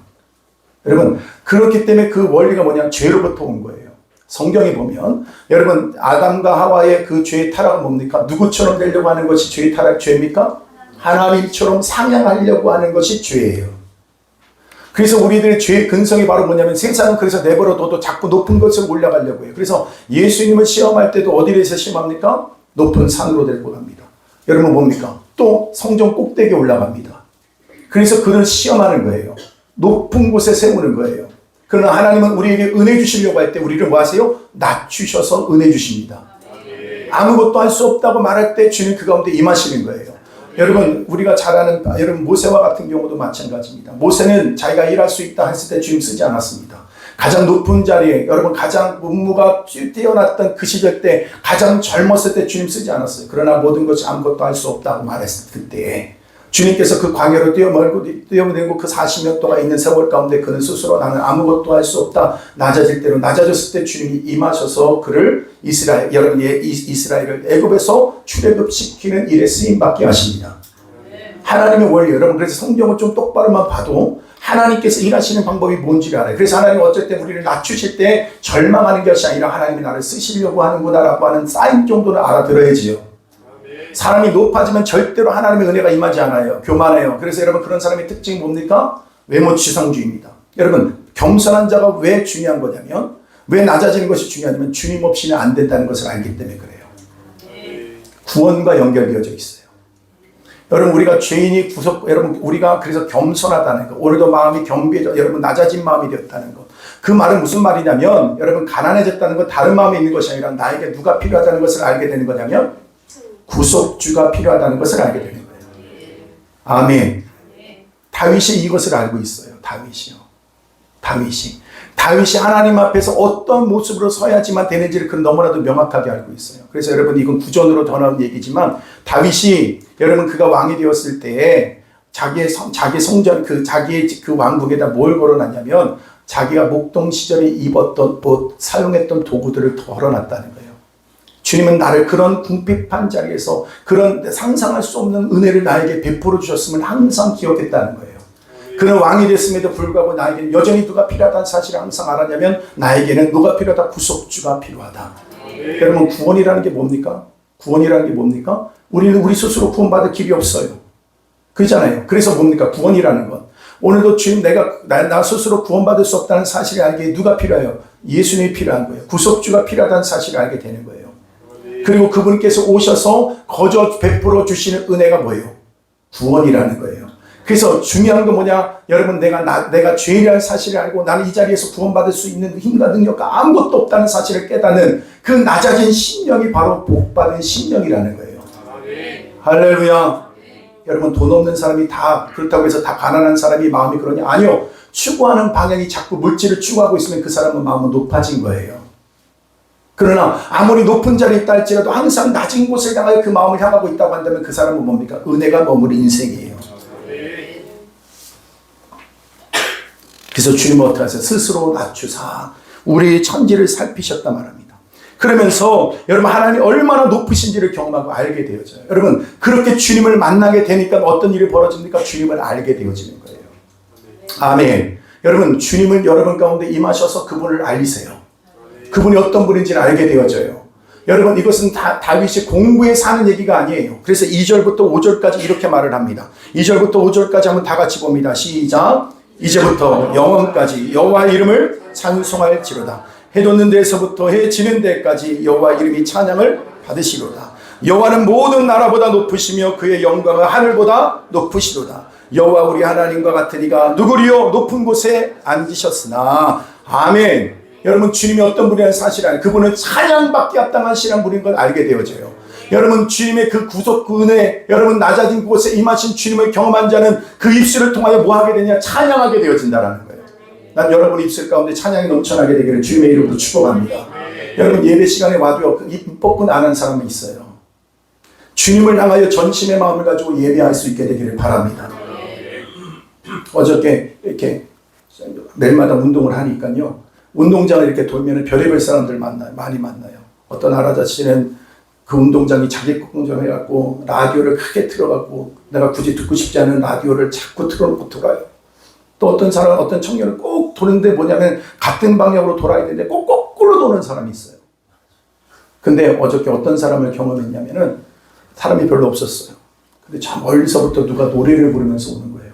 여러분 그렇기 때문에 그 원리가 뭐냐? 죄로부터 온 거예요. 성경에 보면 여러분 아담과 하와의 그 죄의 타락은 뭡니까? 누구처럼 되려고 하는 것이 죄의 타락 죄입니까? 하나님처럼 상향하려고 하는 것이 죄예요. 그래서 우리들의 죄의 근성이 바로 뭐냐면 세상은 그래서 내버려둬도 자꾸 높은 것을 올라가려고 해요. 그래서 예수님을 시험할 때도 어디에서 시험합니까? 높은 산으로 데리고 갑니다. 여러분 뭡니까? 또 성전 꼭대기에 올라갑니다. 그래서 그를 시험하는 거예요. 높은 곳에 세우는 거예요. 그러나 하나님은 우리에게 은혜 주시려고 할 때 우리를 뭐 하세요? 낮추셔서 은혜 주십니다. 아무것도 할 수 없다고 말할 때 주님 그 가운데 임하시는 거예요. 여러분 우리가 잘 아는 여러분 모세와 같은 경우도 마찬가지입니다. 모세는 자기가 일할 수 있다 했을 때 주님 쓰지 않았습니다. 가장 높은 자리에 여러분 가장 문무가 뛰어났던 그 시절 때 가장 젊었을 때 주님 쓰지 않았어요. 그러나 모든 것이 아무것도 할 수 없다고 말했을 때 주님께서 그 광야로 뛰어내고 그 40년 동안 있는 세월 가운데 그는 스스로 나는 아무것도 할 수 없다. 낮아질 대로 낮아졌을 때 주님이 임하셔서 그를 이스라엘을 애굽에서 출애굽시키는 일에 쓰임받게 하십니다. 하나님의 원리, 여러분 그래서 성경을 좀 똑바로만 봐도 하나님께서 일하시는 방법이 뭔지를 알아요. 그래서 하나님은 어쩔 때 우리를 낮추실 때 절망하는 것이 아니라 하나님이 나를 쓰시려고 하는구나라고 하는 사인 정도는 알아들어야지요. 사람이 높아지면 절대로 하나님의 은혜가 임하지 않아요. 교만해요. 그래서 여러분 그런 사람의 특징이 뭡니까? 외모지상주의입니다. 여러분 겸손한 자가 왜 중요한 거냐면, 왜 낮아지는 것이 중요하냐면 주님 없이는 안 된다는 것을 알기 때문에 그래요. 구원과 연결되어져 있어요. 여러분 우리가 죄인이 여러분 우리가 그래서 겸손하다는 것, 오늘도 마음이 겸비해져 여러분 낮아진 마음이 되었다는 것. 그 말은 무슨 말이냐면 여러분 가난해졌다는 건 다른 마음에 있는 것이 아니라 나에게 누가 필요하다는 것을 알게 되는 거냐면 구속주가 필요하다는 것을 알게 되는 거예요. 아멘. 다윗이 이것을 알고 있어요. 다윗이 하나님 앞에서 어떤 모습으로 서야지만 되는지를 그는 너무나도 명확하게 알고 있어요. 그래서 여러분 이건 구전으로 더 나온 얘기지만 다윗이 여러분 그가 왕이 되었을 때에 자기의 성전 자기의 그 왕궁에다 뭘 걸어놨냐면 자기가 목동 시절에 입었던 옷, 사용했던 도구들을 걸어놨다는 거예요. 주님은 나를 그런 궁핍한 자리에서 그런 상상할 수 없는 은혜를 나에게 베풀어 주셨음을 항상 기억했다는 거예요. 그는 왕이 됐음에도 불구하고 나에게는 여전히 누가 필요하다는 사실을 항상 알았냐면 나에게는 누가 필요하다? 구속주가 필요하다. 여러분 구원이라는 게 뭡니까? 우리는 우리 스스로 구원받을 길이 없어요. 그렇잖아요. 그래서 뭡니까? 구원이라는 건. 오늘도 주님 나 스스로 구원받을 수 없다는 사실을 알기에 누가 필요해요? 예수님이 필요한 거예요. 구속주가 필요하다는 사실을 알게 되는 거예요. 그리고 그분께서 오셔서 거저 베풀어 주시는 은혜가 뭐예요? 구원이라는 거예요. 그래서 중요한 건 뭐냐? 여러분 내가 죄인이라는 사실을 알고 나는 이 자리에서 구원받을 수 있는 힘과 능력과 아무것도 없다는 사실을 깨닫는 그 낮아진 심령이 바로 복받은 심령이라는 거예요. 할렐루야. 여러분 돈 없는 사람이 다 그렇다고 해서 다 가난한 사람이 마음이 그러냐? 아니요. 추구하는 방향이 자꾸 물질을 추구하고 있으면 그 사람은 마음은 높아진 거예요. 그러나 아무리 높은 자리에 있다 할지라도 항상 낮은 곳을 향하여 그 마음을 향하고 있다고 한다면 그 사람은 뭡니까? 은혜가 머무는 인생이에요. 그래서 주님은 어떻게 하세요? 스스로 낮추사 우리의 천지를 살피셨단 말합니다. 그러면서 여러분 하나님이 얼마나 높으신지를 경험하고 알게 되어져요. 여러분 그렇게 주님을 만나게 되니까 어떤 일이 벌어집니까? 주님을 알게 되어지는 거예요. 아멘. 여러분 주님은 여러분 가운데 임하셔서 그분을 알리세요. 그분이 어떤 분인지를 알게 되어져요. 여러분 이것은 다윗이 공부에 사는 얘기가 아니에요. 그래서 2절부터 5절까지 이렇게 말을 합니다. 2절부터 5절까지 한번 다 같이 봅니다. 시작. 이제부터 영원까지 여호와의 이름을 찬송할지로다. 해 돋는 데에서부터 해 지는 데까지 여호와 이름이 찬양을 받으시로다. 여호와는 모든 나라보다 높으시며 그의 영광은 하늘보다 높으시로다. 여호와 우리 하나님과 같은 이가 누구리요? 높은 곳에 앉으셨으나. 아멘. 여러분 주님이 어떤 분이라는 사실을 알아요. 그분은 찬양받기 합당하시는 분인 걸 알게 되어져요. 여러분 주님의 그 구속 그 은혜, 여러분 낮아진 곳에 임하신 주님을 경험한 자는 그 입술을 통하여 뭐 하게 되냐? 찬양하게 되어진다는 거예요. 난 여러분 입술 가운데 찬양이 넘쳐나게 되기를 주님의 이름으로 축복합니다. 여러분 예배 시간에 와도요 입 뻗고 안 하는 사람이 있어요. 주님을 향하여 전심의 마음을 가지고 예배할 수 있게 되기를 바랍니다. 어저께 이렇게 매일마다 운동을 하니까요. 운동장을 이렇게 돌면 별의별 사람들 많이 만나요. 어떤 할아저씨는 그 운동장이 자기 공정을 해갖고 라디오를 크게 틀어갖고 내가 굳이 듣고 싶지 않은 라디오를 자꾸 틀어놓고 돌아요. 또 어떤 사람, 어떤 청년은 꼭 도는데 뭐냐면 같은 방향으로 돌아야 되는데 꼭 거꾸로 도는 사람이 있어요. 근데 어저께 어떤 사람을 경험했냐면은 사람이 별로 없었어요. 근데 저 멀리서부터 누가 노래를 부르면서 오는 거예요.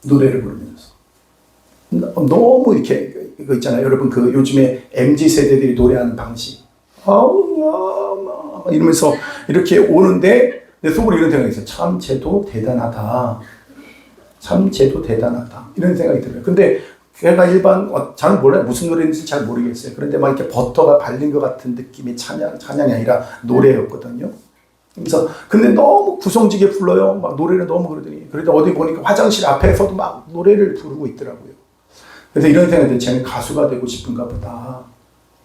노래를 부르면서. 너무 이렇게 이거 있잖아요. 여러분 그 요즘에 MZ 세대들이 노래하는 방식. 이러면서 이렇게 오는데 내 속으로 이런 생각이 있어요. 참 쟤도 대단하다. 이런 생각이 들어요. 근데 걔가 잘 몰라요. 무슨 노래인지 잘 모르겠어요. 그런데 막 이렇게 버터가 발린 것 같은 느낌의 찬양이 아니라 노래였거든요. 그래서 근데 너무 구성지게 불러요. 막 노래를 너무 그러더니 그래도 어디 보니까 화장실 앞에서도 막 노래를 부르고 있더라고요. 그래서 이런 생각이 들어요. 쟤는 가수가 되고 싶은가 보다.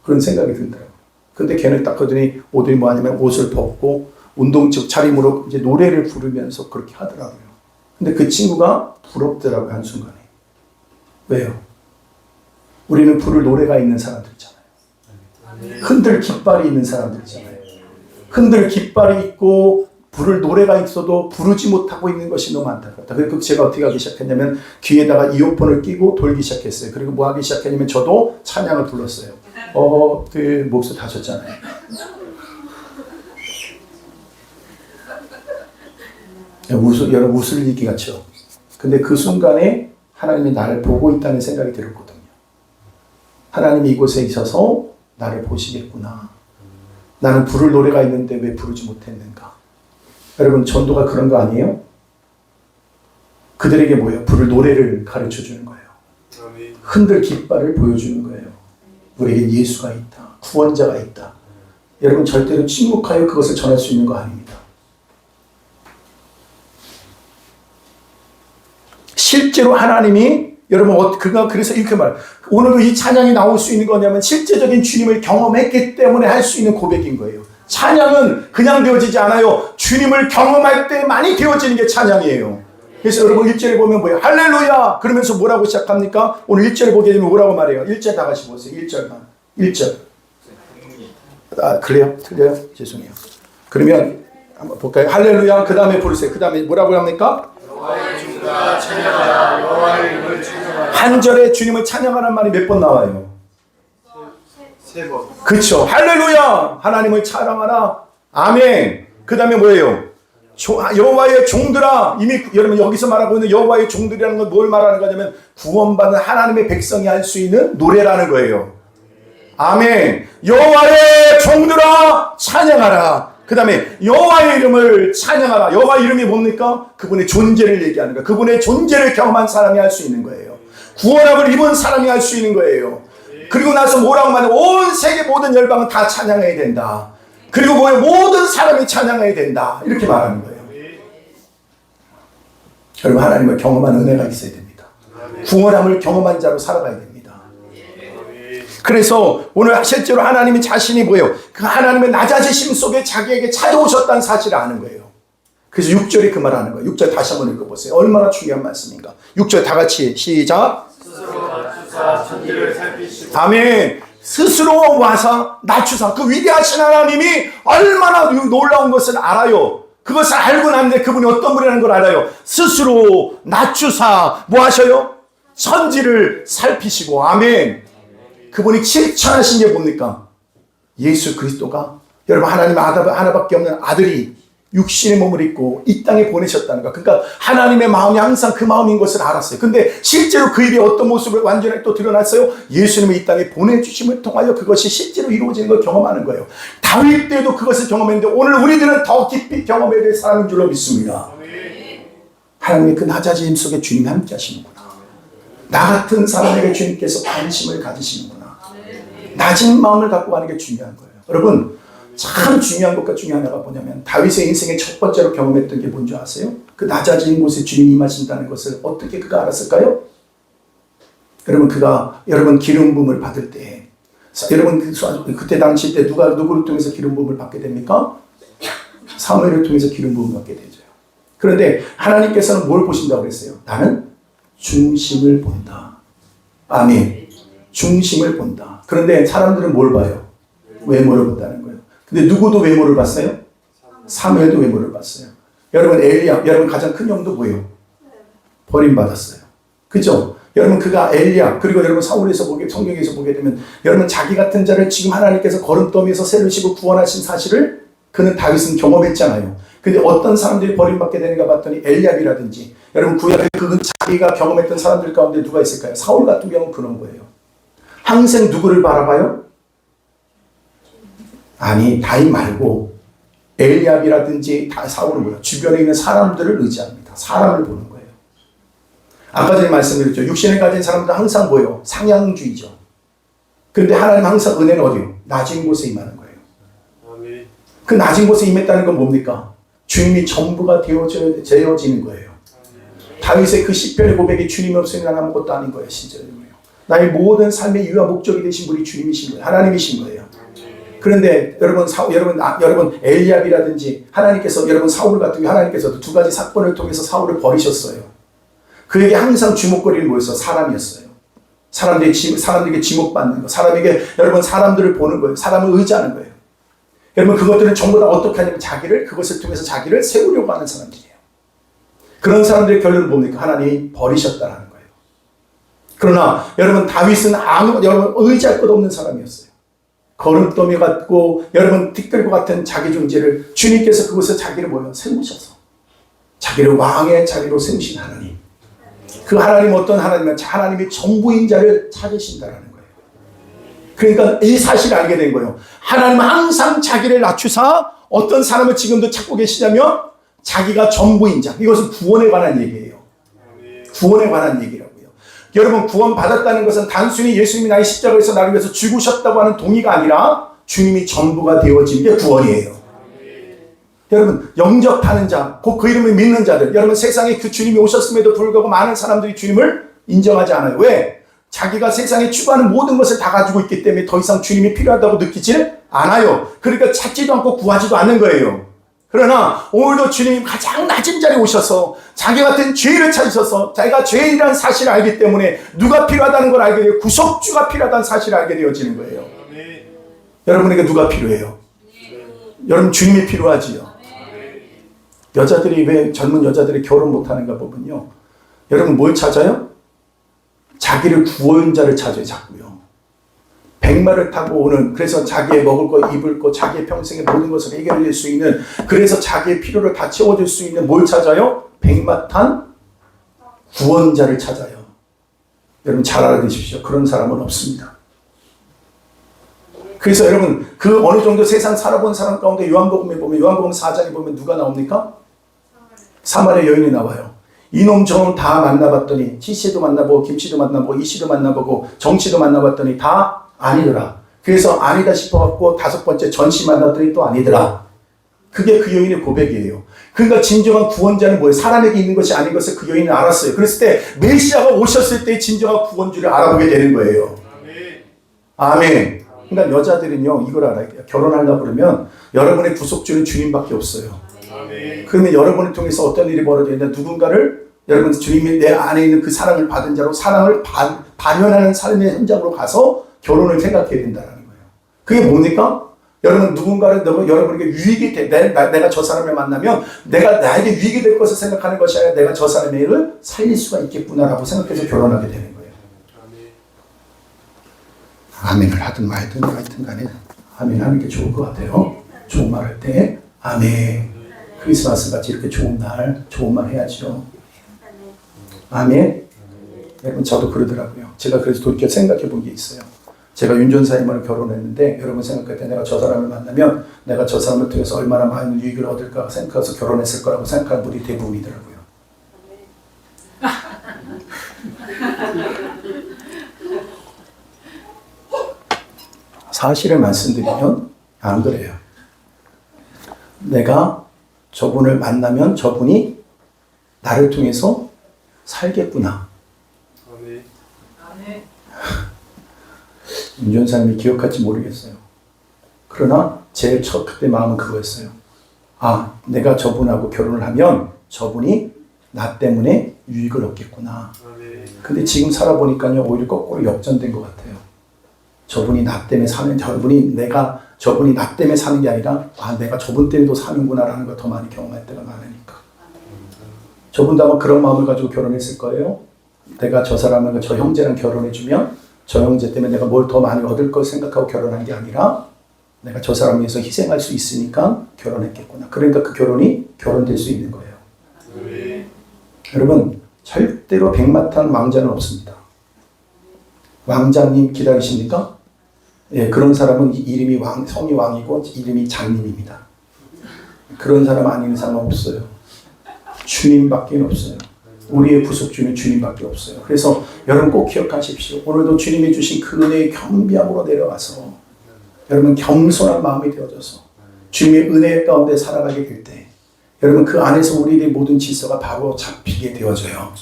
그런 생각이 들더라고요. 근데 걔는 딱 그러더니 옷을 뭐 하냐면 옷을 벗고 운동복 차림으로 이제 노래를 부르면서 그렇게 하더라고요. 근데 그 친구가 부럽더라고요, 한순간에. 왜요? 우리는 부를 노래가 있는 사람들이잖아요. 흔들 깃발이 있는 사람들이잖아요. 흔들 깃발이 있고 부를 노래가 있어도 부르지 못하고 있는 것이 너무 안타깝다. 그래서 제가 어떻게 하기 시작했냐면 귀에다가 이어폰을 끼고 돌기 시작했어요. 그리고 뭐 하기 시작했냐면 저도 찬양을 불렀어요. 그 목소리 다셨잖아요. 여러분 웃을 일기 같죠. 근데 그 순간에 하나님이 나를 보고 있다는 생각이 들었거든요. 하나님이 이곳에 있어서 나를 보시겠구나. 나는 부를 노래가 있는데 왜 부르지 못했는가. 여러분 전도가 그런 거 아니에요? 그들에게 뭐예요? 부를 노래를 가르쳐 주는 거예요. 흔들 깃발을 보여주는 거예요. 우리에게 예수가 있다. 구원자가 있다. 여러분 절대로 침묵하여 그것을 전할 수 있는 거 아닙니다. 실제로 하나님이 여러분 그가 그래서 이렇게 오늘 이 찬양이 나올 수 있는 거냐면 실제적인 주님을 경험했기 때문에 할 수 있는 고백인 거예요. 찬양은 그냥 되어지지 않아요. 주님을 경험할 때 많이 되어지는 게 찬양이에요. 그래서 여러분 1절에 보면 뭐예요? 할렐루야! 그러면서 뭐라고 시작합니까? 오늘 1절에 보게 되면 뭐라고 말해요? 1절 다 같이 보세요. 1절만. 1절. 그래요? 틀려요? 죄송해요. 그러면 한번 볼까요? 할렐루야! 그 다음에 부르세요. 그 다음에 뭐라고 합니까? 한 절에 주님을 찬양하라는 말이 몇 번 나와요? 세 번. 그렇죠. 할렐루야! 하나님을 찬양하라. 아멘. 그 다음에 뭐예요? 여호와의 종들아. 이미 여러분 여기서 말하고 있는 여호와의 종들이라는 건 뭘 말하는 거냐면 구원받은 하나님의 백성이 할 수 있는 노래라는 거예요. 아멘. 여호와의 종들아 찬양하라. 그 다음에 여호와의 이름을 찬양하라. 여호와 이름이 뭡니까? 그분의 존재를 얘기하는 거예요. 그분의 존재를 경험한 사람이 할 수 있는 거예요. 구원함을 입은 사람이 할 수 있는 거예요. 그리고 나서 뭐라고 말해요? 온 세계 모든 열방은 다 찬양해야 된다. 그리고 뭐예요? 모든 사람이 찬양해야 된다. 이렇게 말하는 거예요. 여러분 하나님을 경험한 은혜가 있어야 됩니다. 구원함을 경험한 자로 살아가야 됩니다. 그래서 오늘 실제로 하나님이 자신이 뭐예요? 그 하나님의 낮아지심 속에 자기에게 찾아오셨다는 사실을 아는 거예요. 그래서 6절에 그 말하는 거예요. 6절 다시 한번 읽어보세요. 얼마나 중요한 말씀인가. 6절 다 같이 시작. 아멘. 스스로 와서 낮추사. 그 위대하신 하나님이 얼마나 놀라운 것을 알아요. 그것을 알고 났는데 그분이 어떤 분이라는 걸 알아요. 스스로 낮추사 뭐 하셔요? 천지를 살피시고. 아멘. 그분이 실천하신 게 뭡니까? 예수 그리스도가 여러분 하나님 하나밖에 없는 아들이 육신의 몸을 입고 이 땅에 보내셨다는 거. 그러니까 하나님의 마음이 항상 그 마음인 것을 알았어요. 근데 실제로 그 일이 어떤 모습을 완전히 또 드러났어요? 예수님을 이 땅에 보내주심을 통하여 그것이 실제로 이루어지는 걸 경험하는 거예요. 다윗 때도 그것을 경험했는데 오늘 우리들은 더 깊이 경험해야 될 사람인 줄로 믿습니다. 하나님의 그 낮아짐 속에 주님이 함께 하시는구나. 나 같은 사람에게 주님께서 관심을 가지시는구나. 낮은 마음을 갖고 가는 게 중요한 거예요. 여러분 참 중요한 것과 중에 하나가 뭐냐면 다윗의 인생의 첫 번째로 경험했던 게 뭔지 아세요? 그 낮아진 곳에 주님이 임하신다는 것을 어떻게 그가 알았을까요? 여러분 기름 부음을 받을 때 여러분 그때 당시 때 누구를 통해서 기름 부음을 받게 됩니까? 사무엘을 통해서 기름 부음을 받게 되죠. 그런데 하나님께서는 뭘 보신다고 그랬어요? 나는 중심을 본다. 아멘. 중심을 본다. 그런데 사람들은 뭘 봐요? 외모를 본다는 거예요. 근데 누구도 외모를 봤어요? 사무엘도 외모를 봤어요. 여러분 엘리야, 여러분 가장 큰 형도 뭐예요? 버림받았어요. 그죠? 여러분 그가 엘리야, 그리고 여러분 성경에서 보게 되면 여러분 자기 같은 자를 지금 하나님께서 거름더미에서 세우시고 구원하신 사실을 그는 다윗은 경험했잖아요. 근데 어떤 사람들이 버림받게 되는가 봤더니 엘리압이라든지 여러분 구약에 그는 자기가 경험했던 사람들 가운데 누가 있을까요? 사울 같은 경우는 그런 거예요. 항상 누구를 바라봐요? 아니 다윗 말고 엘리압이라든지 사울은 뭐예요? 주변에 있는 사람들을 의지합니다. 사람을 보는 거예요. 아까 전에 말씀드렸죠. 육신을 가진 사람들은 항상 뭐예요? 상향주의죠. 그런데 하나님 항상 은혜는 어디요? 낮은 곳에 임하는 거예요. 그 낮은 곳에 임했다는 건 뭡니까? 주님이 전부가 되어지는 거예요. 다윗의 그 시편의 고백이 주님이 없으면 난 아무것도 아닌 거예요. 진짜로요. 나의 모든 삶의 이유와 목적이 되신 분이 주님이신 거예요. 하나님이신 거예요. 그런데 여러분 엘리압이라든지 하나님께서 여러분 사울 같은 경우 하나님께서도 두 가지 사건을 통해서 사울을 버리셨어요. 그에게 항상 주목거리는 뭐였어? 사람이었어요. 사람들에게 지목받는 거, 여러분 사람들을 보는 거예요. 사람을 의지하는 거예요. 여러분 그것들은 전부 다 어떻게 하냐면 그것을 통해서 자기를 세우려고 하는 사람들이에요. 그런 사람들의 결론은 뭡니까? 하나님이 버리셨다라는 거예요. 그러나 여러분 다윗은 여러분 의지할 것 없는 사람이었어요. 거름더미 같고 여러분 티끌과 같은 자기 존재를 주님께서 그곳에 자기를 세우셔서 자기를 왕의 자리로 세우신 하나님. 그 하나님 어떤 하나님이면 하나님이 전부인 자를 찾으신다라는 거예요. 그러니까 이 사실을 알게 된 거예요. 하나님은 항상 자기를 낮추사 어떤 사람을 지금도 찾고 계시냐면 자기가 전부인 자. 이것은 구원에 관한 얘기예요. 구원에 관한 얘기라고요. 여러분 구원 받았다는 것은 단순히 예수님이 나의 십자가에서 나를 위해서 죽으셨다고 하는 동의가 아니라 주님이 전부가 되어진 게 구원이에요. 여러분 영접하는 자, 곧 그 이름을 믿는 자들, 여러분 세상에 그 주님이 오셨음에도 불구하고 많은 사람들이 주님을 인정하지 않아요. 왜? 자기가 세상에 추구하는 모든 것을 다 가지고 있기 때문에 더 이상 주님이 필요하다고 느끼지 않아요. 그러니까 찾지도 않고 구하지도 않는 거예요. 그러나 오늘도 주님이 가장 낮은 자리에 오셔서 자기 같은 죄를 찾으셔서 자기가 죄인이라는 사실을 알기 때문에 누가 필요하다는 걸 알게 되고 구속주가 필요하다는 사실을 알게 되어지는 거예요. 여러분에게 누가 필요해요? 여러분 주님이 필요하지요. 여자들이 왜 젊은 여자들이 결혼 못하는가 보면요. 여러분 뭘 찾아요? 자기를 구원자를 찾아요. 자꾸요. 백마를 타고 오는, 그래서 자기의 먹을 거 입을 거 자기의 평생의 모든 것을 해결해줄 수 있는, 그래서 자기의 필요를 다 채워줄 수 있는 뭘 찾아요? 백마 탄 구원자를 찾아요. 여러분 잘 알아두십시오. 그런 사람은 없습니다. 그래서 여러분 그 어느 정도 세상 살아본 사람 가운데 요한복음에 보면, 요한복음 4장에 보면 누가 나옵니까? 사마리아 여인이 나와요. 이놈 저놈 다 만나봤더니 치씨도 만나보고 김씨도 만나보고 이씨도 만나보고 정씨도 만나봤더니 다 아니더라. 그래서 아니다 싶어갖고 다섯 번째 전씨 만났더니 또 아니더라. 그게 그 여인의 고백이에요. 그러니까 진정한 구원자는 뭐예요? 사람에게 있는 것이 아닌 것을 그 여인은 알았어요. 그랬을 때 메시아가 오셨을 때 진정한 구원주를 알아보게 되는 거예요. 아멘. 그러니까 여자들은요 이걸 알아야 돼요. 결혼하려고 그러면 여러분의 구속주는 주님밖에 없어요. 그러면 여러분을 통해서 어떤 일이 벌어지냐, 누군가를 여러분 주님이 내 안에 있는 그 사랑을 받은 자로 사랑을 발현하는 삶의 현장으로 가서 결혼을 생각해야 된다는 거예요. 그게 뭡니까? 여러분 누군가를 여러분에게 유익이 돼. 내가 저 사람을 만나면 나에게 유익이 될 것을 생각하는 것이 아니라 내가 저 사람의 일을 살릴 수가 있겠구나라고 생각해서 결혼하게 되는 거예요. 아멘을 하든 말든 하여튼 간에 아멘 하는 게 좋을 것 같아요. 좋은 말 할 때 아멘. 크리스마스 같이 이렇게 좋은 날 좋은 말 해야죠. 아멘. 여러분 저도 그러더라고요. 제가 그래서 돌이켜 생각해 본 게 있어요. 제가 윤전사님을 결혼했는데 여러분 생각할 때 내가 저 사람을 만나면 내가 저 사람을 통해서 얼마나 많은 유익을 얻을까 생각해서 결혼했을 거라고 생각하는 분이 대부분이더라고요. 사실을 말씀드리면 안 그래요. 내가 저분을 만나면 저분이 나를 통해서 살겠구나. 윤전사님이 기억할지 모르겠어요. 그러나 제 첫 그때 마음은 그거였어요. 아, 내가 저분하고 결혼을 하면 저분이 나 때문에 유익을 얻겠구나. 근데 지금 살아보니까요 오히려 거꾸로 역전된 것 같아요. 저분이 나 때문에 사는, 저분이 나 때문에 사는 게 아니라 내가 저분 때문에도 사는구나라는 걸 더 많이 경험할 때가 많으니까. 저분도 아마 그런 마음을 가지고 결혼했을 거예요. 내가 저 사람을, 저 형제랑 결혼해주면 저 형제 때문에 내가 뭘 더 많이 얻을 걸 생각하고 결혼한 게 아니라 내가 저 사람을 위해서 희생할 수 있으니까 결혼했겠구나. 그러니까 그 결혼이 결혼될 수 있는 거예요. 여러분 절대로 백마탄 왕자는 없습니다. 왕자님 기다리십니까? 예, 그런 사람은 이름이 성이 왕이고 이름이 장님입니다. 그런 사람 아닌 사람은 없어요. 주님밖에 없어요. 우리의 구속주는 주님밖에 없어요. 그래서 여러분 꼭 기억하십시오. 오늘도 주님이 주신 그 은혜의 겸비함으로 내려와서 여러분 겸손한 마음이 되어져서 주님의 은혜 가운데 살아가게 될 때 여러분 그 안에서 우리의 모든 질서가 바로 잡히게 되어져요.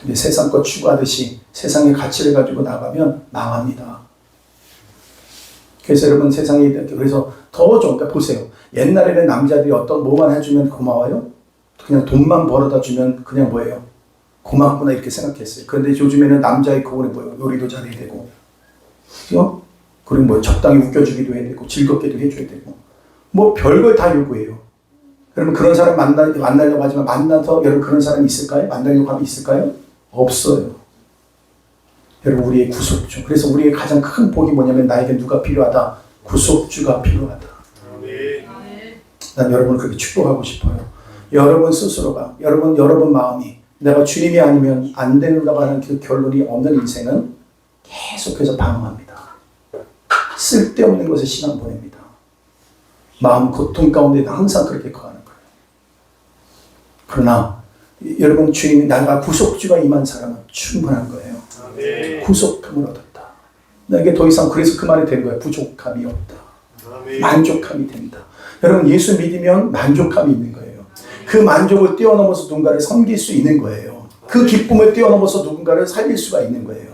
근데 세상 것 추구하듯이 세상의 가치를 가지고 나가면 망합니다. 그래서 여러분 세상에 그래서 더 좀 그러니까 보세요. 옛날에는 남자들이 어떤 뭐만 해주면 고마워요. 그냥 돈만 벌어다 주면 그냥 뭐예요? 고맙구나 이렇게 생각했어요. 그런데 요즘에는 남자의 그거는 뭐예요? 요리도 잘해야 되고, 그죠? 그리고 뭐 적당히 웃겨주기도 해야 되고, 즐겁게도 해줘야 되고, 뭐 별걸 다 요구해요. 여러분 그런 사람 만나려고 하지만 만나서 여러분 그런 사람이 있을까요? 만나려고 하면 있을까요? 없어요. 여러분 우리의 구속주. 그래서 우리의 가장 큰 복이 뭐냐면 나에게 누가 필요하다? 구속주가 필요하다. 난 여러분을 그렇게 축복하고 싶어요. 여러분 스스로가 여러분 마음이 내가 주님이 아니면 안 되는가 하는 그 결론이 없는 인생은 계속해서 방황합니다. 쓸데없는 것에 시간 보냅니다. 마음 고통 가운데 항상 그렇게 거하는 거예요. 그러나 여러분 주님이 나가 구속주가 임한 사람은 충분한 거예요. 구속함을 얻었다. 나에게 더 이상 그래서 그 말이 된 거예요. 부족함이 없다. 만족함이 된다. 여러분 예수 믿으면 만족함이 있는 거예요. 그 만족을 뛰어넘어서 누군가를 섬길 수 있는 거예요. 그 기쁨을 뛰어넘어서 누군가를 살릴 수가 있는 거예요.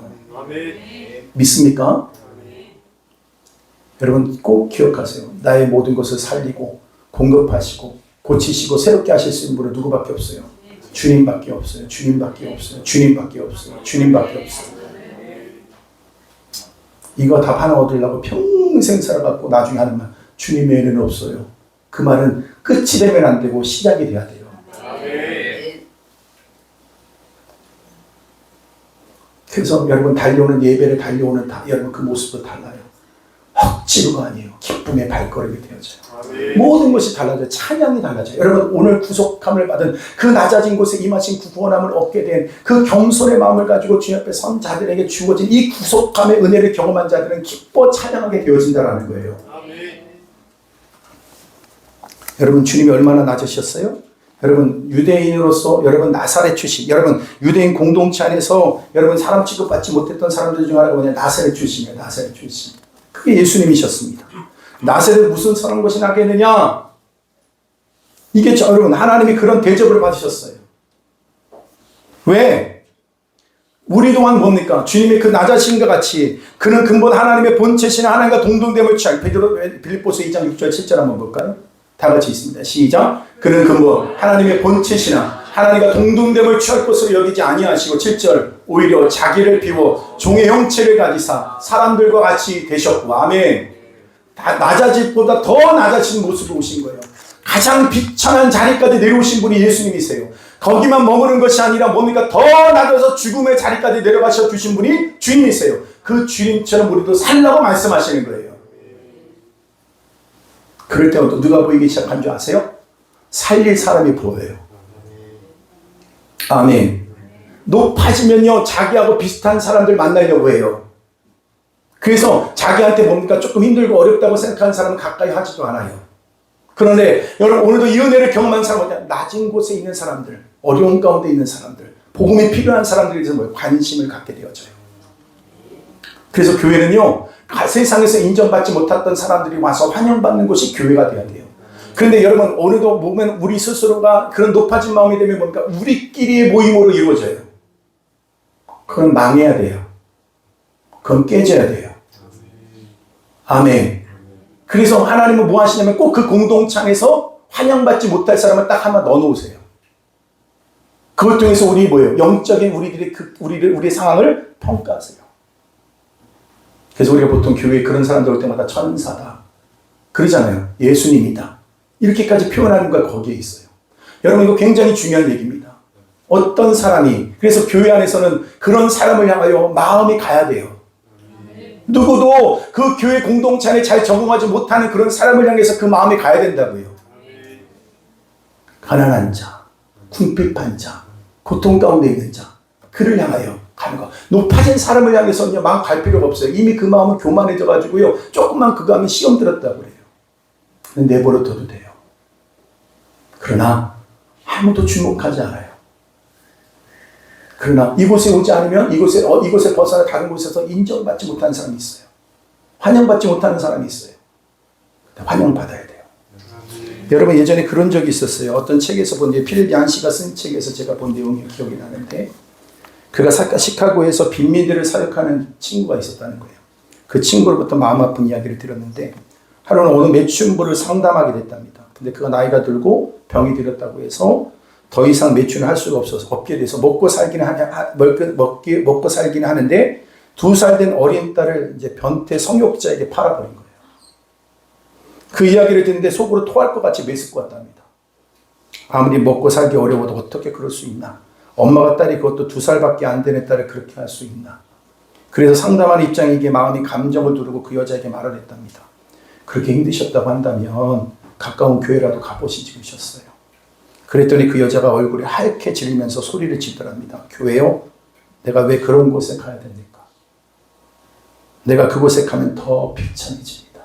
믿습니까? 여러분 꼭 기억하세요. 나의 모든 것을 살리고 공급하시고 고치시고 새롭게 하실 수 있는 분은 누구밖에 없어요. 주님밖에 없어요. 주님밖에 없어요. 주님밖에 없어요. 주님밖에 없어요. 이거 답 하나 얻으려고 평생 살아갖고 나중에 하는 말 주님 외에는 없어요. 그 말은 끝이 되면 안 되고 시작이 돼야 돼요. 그래서 여러분 달려오는 예배를 달려오는 여러분 그 모습도 달라요. 억지로가 아니에요. 기쁨의 발걸음이 되어져요. 모든 것이 달라져요. 찬양이 달라져요. 여러분 오늘 구속함을 받은 그 낮아진 곳에 임하신 그 구원함을 얻게 된 그 겸손의 마음을 가지고 주님 앞에 선 자들에게 주어진 이 구속함의 은혜를 경험한 자들은 기뻐 찬양하게 되어진다는 거예요. 여러분 주님이 얼마나 낮으셨어요? 여러분 유대인으로서 여러분 나사렛 출신, 여러분 유대인 공동체 안에서 여러분 사람 취급받지 못했던 사람들 중 하나가 뭐냐? 나사렛 출신이에요. 나사렛 출신. 그게 예수님이셨습니다. 나사렛에 무슨 선한 것이 나겠느냐? 이게 여러분 하나님이 그런 대접을 받으셨어요. 왜? 우리 동안 뭡니까? 주님의 그 낮아심과 같이 그는 근본 하나님의 본체신 하나님과 동등됨을 취할 빌립보서 2장 6절 7절 한번 볼까요? 다 같이 있습니다. 시작. 그는 근본 하나님의 본체시나 하나님과 동등됨을 취할 것으로 여기지 아니하시고 7절 오히려 자기를 비워 종의 형체를 가지사 사람들과 같이 되셨고 아멘. 낮아질보다 더 낮아진 모습으로 오신 거예요. 가장 비천한 자리까지 내려오신 분이 예수님이세요. 거기만 머무는 것이 아니라 뭡니까? 더 낮아서 죽음의 자리까지 내려가셔 주신 분이 주님이세요. 그 주님처럼 우리도 살라고 말씀하시는 거예요. 그럴 때부터 누가 보이기 시작한 줄 아세요? 살릴 사람이 보여요. 아멘. 높아지면요 자기하고 비슷한 사람들 만나려고 해요. 그래서 자기한테 뭡니까 조금 힘들고 어렵다고 생각하는 사람은 가까이 하지도 않아요. 그런데 여러분 오늘도 이 은혜를 경험한 사람은 낮은 곳에 있는 사람들, 어려운 가운데 있는 사람들, 복음이 필요한 사람들에 대해서 관심을 갖게 되어져요. 그래서 교회는요 세상에서 인정받지 못했던 사람들이 와서 환영받는 곳이 교회가 되어야 돼요. 그런데 여러분 오늘도 보면 우리 스스로가 그런 높아진 마음이 되면 뭡니까? 우리끼리의 모임으로 이루어져요. 그건 망해야 돼요. 그건 깨져야 돼요. 아멘. 그래서 하나님은 뭐 하시냐면 꼭 그 공동체 안에서 환영받지 못할 사람을 딱 하나 넣어놓으세요. 그것 통해서 우리 뭐예요? 영적인 우리의 상황을 평가하세요. 그래서 우리가 보통 교회에 그런 사람들 올 때마다 천사다. 그러잖아요. 예수님이다. 이렇게까지 표현하는 거 거기에 있어요. 여러분 이거 굉장히 중요한 얘기입니다. 어떤 사람이 그래서 교회 안에서는 그런 사람을 향하여 마음이 가야 돼요. 누구도 그 교회 공동체 안에 잘 적응하지 못하는 그런 사람을 향해서 그 마음이 가야 된다고요. 가난한 자, 궁핍한 자, 고통 가운데 있는 자, 그를 향하여 가는 거. 높아진 사람을 향해서는 마음 갈 필요가 없어요. 이미 그 마음은 교만해져 가지고요. 조금만 그거 하면 시험 들었다고 그래요. 내버려둬도 돼요. 그러나 아무도 주목하지 않아요. 그러나 이곳에 오지 않으면 이곳에 벗어나 다른 곳에서 인정받지 못하는 사람이 있어요. 환영받지 못하는 사람이 있어요. 환영받아야 돼요. 여러분 예전에 그런 적이 있었어요. 어떤 책에서 본 게 필립 얀 씨가 쓴 책에서 제가 본 내용이 기억이 나는데 그가 시카고에서 빈민들을 사역하는 친구가 있었다는 거예요. 그 친구로부터 마음 아픈 이야기를 들었는데 하루는 어느 매춘부를 상담하게 됐답니다. 근데 그가 나이가 들고 병이 들었다고 해서 더 이상 매춘을 할 수가 없게 돼서 먹고 살기는 하는데 2살 된 어린 딸을 이제 변태 성욕자에게 팔아버린 거예요. 그 이야기를 듣는데 속으로 토할 것 같이 메쓸 것 같답니다. 아무리 먹고 살기 어려워도 어떻게 그럴 수 있나? 엄마가 딸이 그것도 2살밖에 안 되는 딸을 그렇게 할 수 있나? 그래서 상담하는 입장에게 마음이 감정을 두르고 그 여자에게 말을 했답니다. 그렇게 힘드셨다고 한다면 가까운 교회라도 가보시지 그러셨어요. 그랬더니 그 여자가 얼굴이 하얗게 질리면서 소리를 지더랍니다. 교회요? 내가 왜 그런 곳에 가야 됩니까? 내가 그곳에 가면 더 비참해집니다.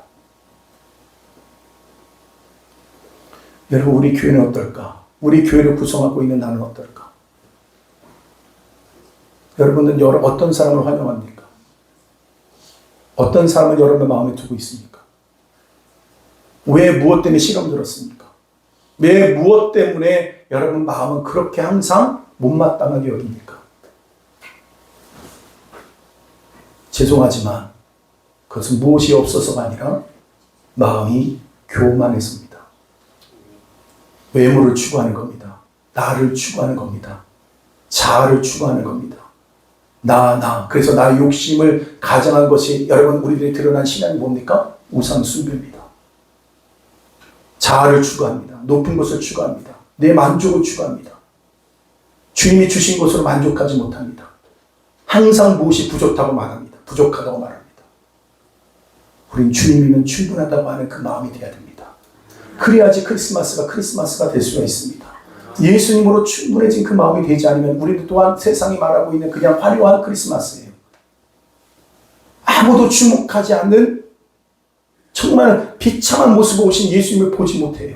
여러분, 우리 교회는 어떨까? 우리 교회를 구성하고 있는 나는 어떨까? 여러분은 어떤 사람을 환영합니까? 어떤 사람을 여러분의 마음에 두고 있습니까? 왜 무엇 때문에 시험 들었습니까? 왜 무엇 때문에 여러분 마음은 그렇게 항상 못마땅하게 여깁니까? 죄송하지만 그것은 무엇이 없어서가 아니라 마음이 교만해서입니다. 외모를 추구하는 겁니다. 나를 추구하는 겁니다. 자아를 추구하는 겁니다. 그래서 나의 욕심을 가장한 것이 여러분 우리들이 드러난 신앙이 뭡니까? 우상 숭배입니다. 자아를 추구합니다. 높은 것을 추구합니다. 내 만족을 추구합니다. 주님이 주신 것으로 만족하지 못합니다. 항상 무엇이 부족하다고 말합니다. 우린 주님이면 충분하다고 하는 그 마음이 되어야 됩니다. 그래야지 크리스마스가 될 수가 있습니다. 예수님으로 충분해진 그 마음이 되지 않으면 우리도 또한 세상이 말하고 있는 그냥 화려한 크리스마스예요. 아무도 주목하지 않는 정말 비참한 모습으로 오신 예수님을 보지 못해요.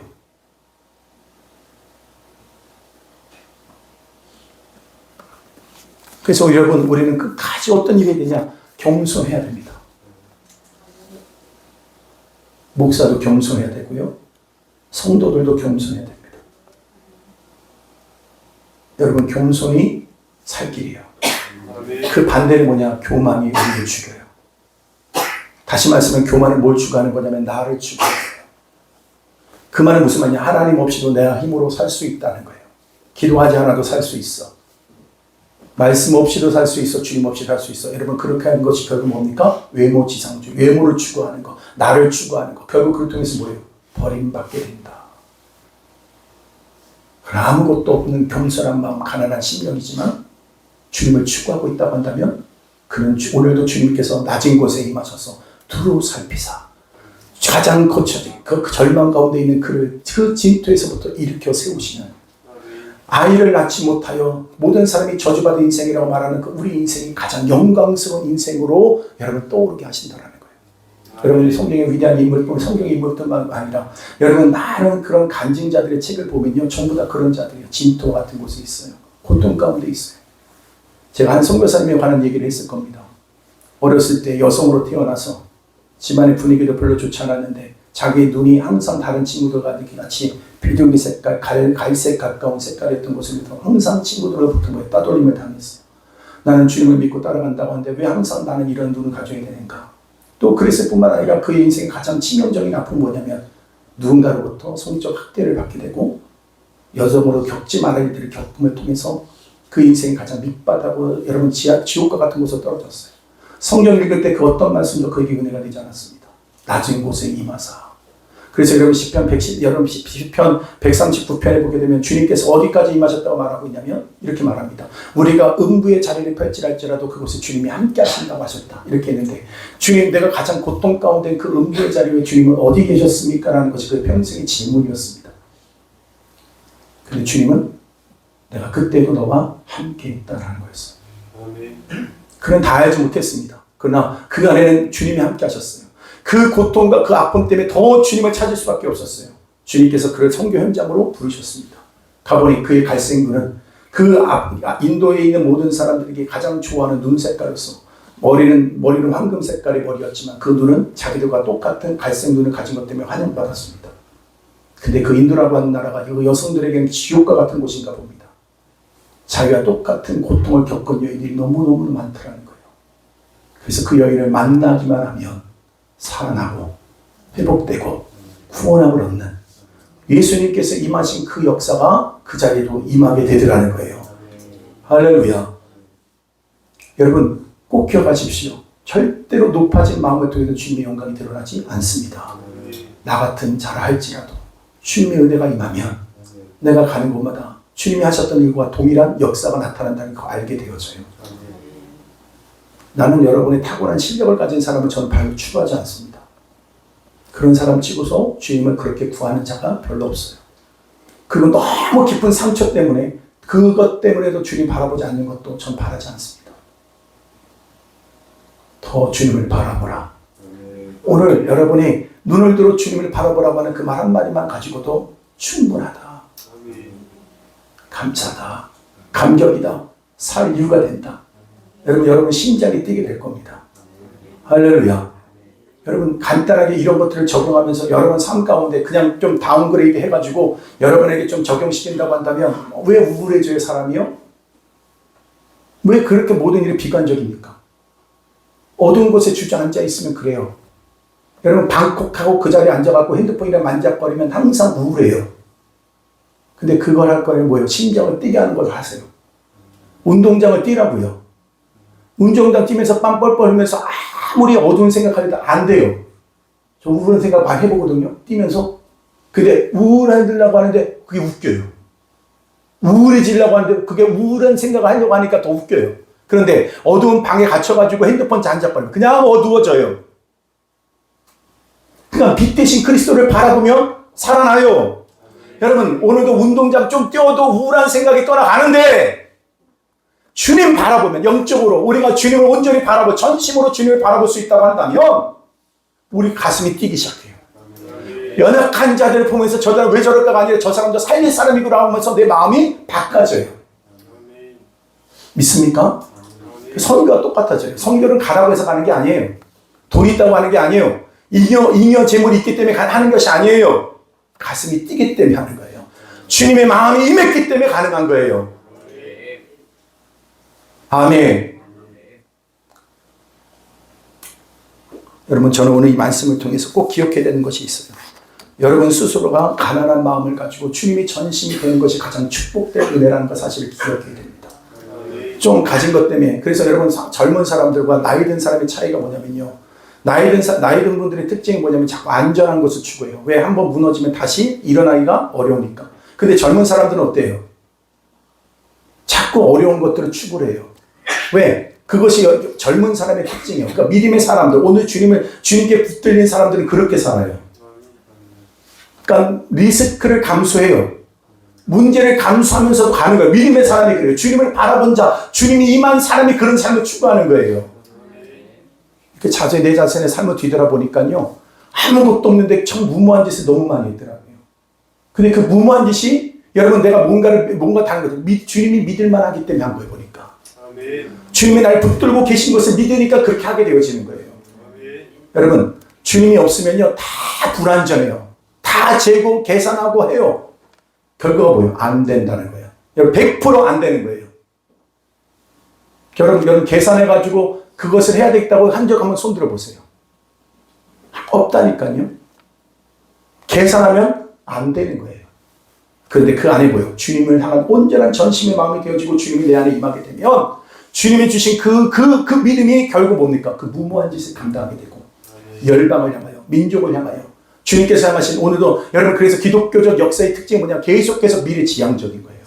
그래서 여러분, 우리는 끝까지 어떤 일이 되냐? 겸손해야 됩니다. 목사도 겸손해야 되고요. 성도들도 겸손해야 됩니다. 여러분, 겸손이 살 길이에요. 그 반대는 뭐냐? 교만이 우리를 죽여요. 다시 말씀하면 교만은 뭘 추구하는 거냐면 나를 추구해요. 그 말은 무슨 말이냐? 하나님 없이도 내가 힘으로 살 수 있다는 거예요. 기도하지 않아도 살 수 있어. 말씀 없이도 살 수 있어. 주님 없이 살 수 있어. 여러분, 그렇게 하는 것이 결국 뭡니까? 외모지상주의. 외모를 추구하는 거. 나를 추구하는 거. 결국 그걸 통해서 뭐예요? 버림받게 된다. 아무것도 없는 겸손한 마음, 가난한 심령이지만 주님을 추구하고 있다고 한다면 그는 오늘도 주님께서 낮은 곳에 임하셔서 두루 살피사 가장 거쳐진 그 절망 가운데 있는 그를 그 진토에서부터 일으켜 세우시는, 아이를 낳지 못하여 모든 사람이 저주받은 인생이라고 말하는 그 우리 인생이 가장 영광스러운 인생으로 여러분 떠오르게 하신다라는 거예요. 여러분, 성경의 위대한 인물뿐, 성경의 인물뿐만 아니라 여러분 많은 그런 간증자들의 책을 보면요, 전부 다 그런 자들이에요. 진토 같은 곳에 있어요. 고통 가운데 있어요. 제가 한 선교사님에 관한 얘기를 했을 겁니다. 어렸을 때 여성으로 태어나서 집안의 분위기도 별로 좋지 않았는데 자기의 눈이 항상 다른 친구들과 같이 비둘기 색깔, 갈색 가까운 색깔이었던 것을 항상 친구들로부터 따돌림을 당했어요. 나는 주님을 믿고 따라간다고 하는데 왜 항상 나는 이런 눈을 가져야 되는가? 또 그랬을 뿐만 아니라 그의 인생의 가장 치명적인 아픔은 뭐냐면 누군가로부터 성적 학대를 받게 되고 여성으로 겪지 말아야 할 일들을 겪음을 통해서 그 인생이 가장 밑바닥으로 여러분 지옥과 같은 곳으로 떨어졌어요. 성경 읽을 때 그 어떤 말씀도 그에게 은혜가 되지 않았습니다. 낮은 곳에 임하사. 그래서 여러분 시편 139편에 보게 되면 주님께서 어디까지 임하셨다고 말하고 있냐면 이렇게 말합니다. 우리가 음부의 자리를 펼칠할지라도 그곳에 주님이 함께 하신다고 하셨다. 이렇게 했는데 주님, 내가 가장 고통 가운데 그 음부의 자리에 주님은 어디 계셨습니까? 라는 것이 그 평생의 질문이었습니다. 그런데 주님은 내가 그때도 너와 함께 있다라는 거였어요. 그는 다 알지 못했습니다. 그러나 그 안에는 주님이 함께 하셨어요. 그 고통과 그 아픔 때문에 더 주님을 찾을 수밖에 없었어요. 주님께서 그를 선교 현장으로 부르셨습니다. 가보니 그의 갈색 눈은 그 인도에 있는 모든 사람들에게 가장 좋아하는 눈 색깔로서 머리는 황금 색깔의 머리였지만 그 눈은 자기들과 똑같은 갈색 눈을 가진 것 때문에 환영받았습니다. 근데 그 인도라고 하는 나라가 이 여성들에게는 지옥과 같은 곳인가 봅니다. 자기와 똑같은 고통을 겪은 여인들이 너무너무 많더라는 거예요. 그래서 그 여인을 만나기만 하면 살아나고 회복되고 구원함을 얻는 예수님께서 임하신 그 역사가 그 자리에도 임하게 되더라는 거예요. 할렐루야. 여러분 꼭 기억하십시오. 절대로 높아진 마음을 통해서 주님의 영광이 드러나지 않습니다. 나 같은 자라 할지라도 주님의 은혜가 임하면 내가 가는 곳마다 주님이 하셨던 일과 동일한 역사가 나타난다는 거 알게 되어져요. 나는 여러분의 탁월한 실력을 가진 사람을 저는 별로 추구하지 않습니다. 그런 사람 치고서 주님을 그렇게 구하는 자가 별로 없어요. 그리고 너무 깊은 상처 때문에 그것 때문에도 주님 바라보지 않는 것도 전 바라지 않습니다. 더 주님을 바라보라. 오늘 여러분이 눈을 들어 주님을 바라보라고 하는 그 말 한마디만 가지고도 충분하다. 감사다. 감격이다. 살 이유가 된다. 여러분 심장이 뛰게 될 겁니다. 할렐루야. 여러분 간단하게 이런 것들을 적용하면서 여러분 삶 가운데 그냥 좀 다운그레이드 해가지고 여러분에게 좀 적용시킨다고 한다면 왜 우울해져요 사람이요? 왜 그렇게 모든 일이 비관적입니까? 어두운 곳에 주저앉아 있으면 그래요. 여러분 방콕하고 그 자리에 앉아갖고 핸드폰이랑 만작거리면 항상 우울해요. 근데 그걸 할 거면 뭐예요? 심장을 뛰게 하는 걸 하세요. 운동장을 뛰라고요. 운동장 뛰면서 땀 뻘뻘 흘리면서 아무리 어두운 생각하려도 안 돼요. 저 우울한 생각 많이 해보거든요. 뛰면서. 근데 우울해지려고 하는데 그게 웃겨요. 우울해지려고 하는데 그게 우울한 생각을 하려고 하니까 더 웃겨요. 그런데 어두운 방에 갇혀가지고 핸드폰 잔작거리면 그냥 어두워져요. 그냥 빛 대신 그리스도를 바라보면 살아나요. 여러분 오늘도 운동장 좀 뛰어도 우울한 생각이 떠나가는데 주님 바라보면 영적으로 우리가 주님을 온전히 바라보고 전심으로 주님을 바라볼 수 있다고 한다면 우리 가슴이 뛰기 시작해요. 연약한 자들을 보면서 저 사람 왜 저럴까가 아니라 저 사람도 살릴 사람이구나 하면서 내 마음이 바꿔져요. 믿습니까? 선교가 똑같아져요. 선교는 가라고 해서 가는 게 아니에요. 돈이 있다고 하는 게 아니에요. 잉여 재물이 있기 때문에 하는 것이 아니에요. 가슴이 뛰기 때문에 하는 거예요. 주님의 마음이 임했기 때문에 가능한 거예요. 아멘. 여러분 저는 오늘 이 말씀을 통해서 꼭 기억해야 되는 것이 있어요. 여러분 스스로가 가난한 마음을 가지고 주님이 전심이 되는 것이 가장 축복된 은혜라는 것 사실을 기억해야 됩니다. 좀 가진 것 때문에. 그래서 여러분 젊은 사람들과 나이 든 사람의 차이가 뭐냐면요. 나이 든 분들의 특징이 뭐냐면 자꾸 안전한 것을 추구해요. 왜? 한번 무너지면 다시 일어나기가 어려우니까. 근데 젊은 사람들은 어때요? 자꾸 어려운 것들을 추구를 해요. 왜? 그것이 젊은 사람의 특징이에요. 그러니까 믿음의 사람들, 오늘 주님께 붙들린 사람들은 그렇게 살아요. 그러니까 리스크를 감수해요. 문제를 감수하면서도 가는 거예요. 믿음의 사람이 그래요. 주님을 바라본 자, 주님이 임한 사람이 그런 삶을 추구하는 거예요. 이렇게 자세히 내 자신의 삶을 뒤돌아보니까요. 아무것도 없는데 참 무모한 짓을 너무 많이 했더라고요. 근데 그 무모한 짓이 여러분 내가 뭔가 다른 거죠. 주님이 믿을만 하기 때문에 한 거예요. 보니까. 주님이 날 붙들고 계신 것을 믿으니까 그렇게 하게 되어지는 거예요. 여러분 주님이 없으면요. 다 불완전해요. 다 재고 계산하고 해요. 결과가 뭐예요? 안 된다는 거예요. 여러분 100% 안 되는 거예요. 여러분 계산해가지고 그것을 해야 되겠다고 한 적 한번 손 들어보세요. 없다니까요. 계산하면 안 되는 거예요. 그런데 그 안에 뭐예요? 주님을 향한 온전한 전심의 마음이 되어지고 주님이 내 안에 임하게 되면 주님이 주신 그 믿음이 결국 뭡니까? 그 무모한 짓을 감당하게 되고 열방을 향하여 민족을 향하여 주님께서 향하신 오늘도 여러분 그래서 기독교적 역사의 특징이 뭐냐? 계속해서 미래지향적인 거예요.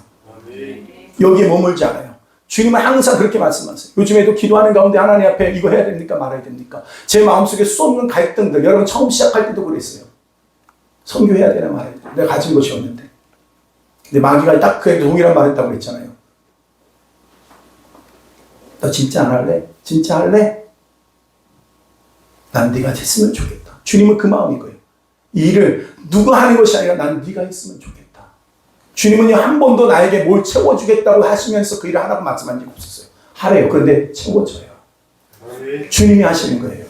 여기에 머물지 않아요. 주님은 항상 그렇게 말씀하세요. 요즘에도 기도하는 가운데 하나님 앞에 이거 해야 됩니까? 말아야 됩니까? 제 마음속에 쏟는 갈등들 여러분 처음 시작할 때도 그랬어요. 선교해야 되나 말아야 되나? 내가 가진 것이 없는데. 근데 마귀가 딱 그 동일한 말 했다고 그랬잖아요. 너 진짜 안 할래? 진짜 할래? 난 네가 했으면 좋겠다. 주님은 그 마음인 거예요. 이 일을 누가 하는 것이 아니라 난 네가 했으면 좋겠다. 주님은요 한 번도 나에게 뭘 채워주겠다고 하시면서 그 일을 하라고 말씀한 적이 없었어요. 하래요. 그런데 채워줘요. 주님이 하시는 거예요.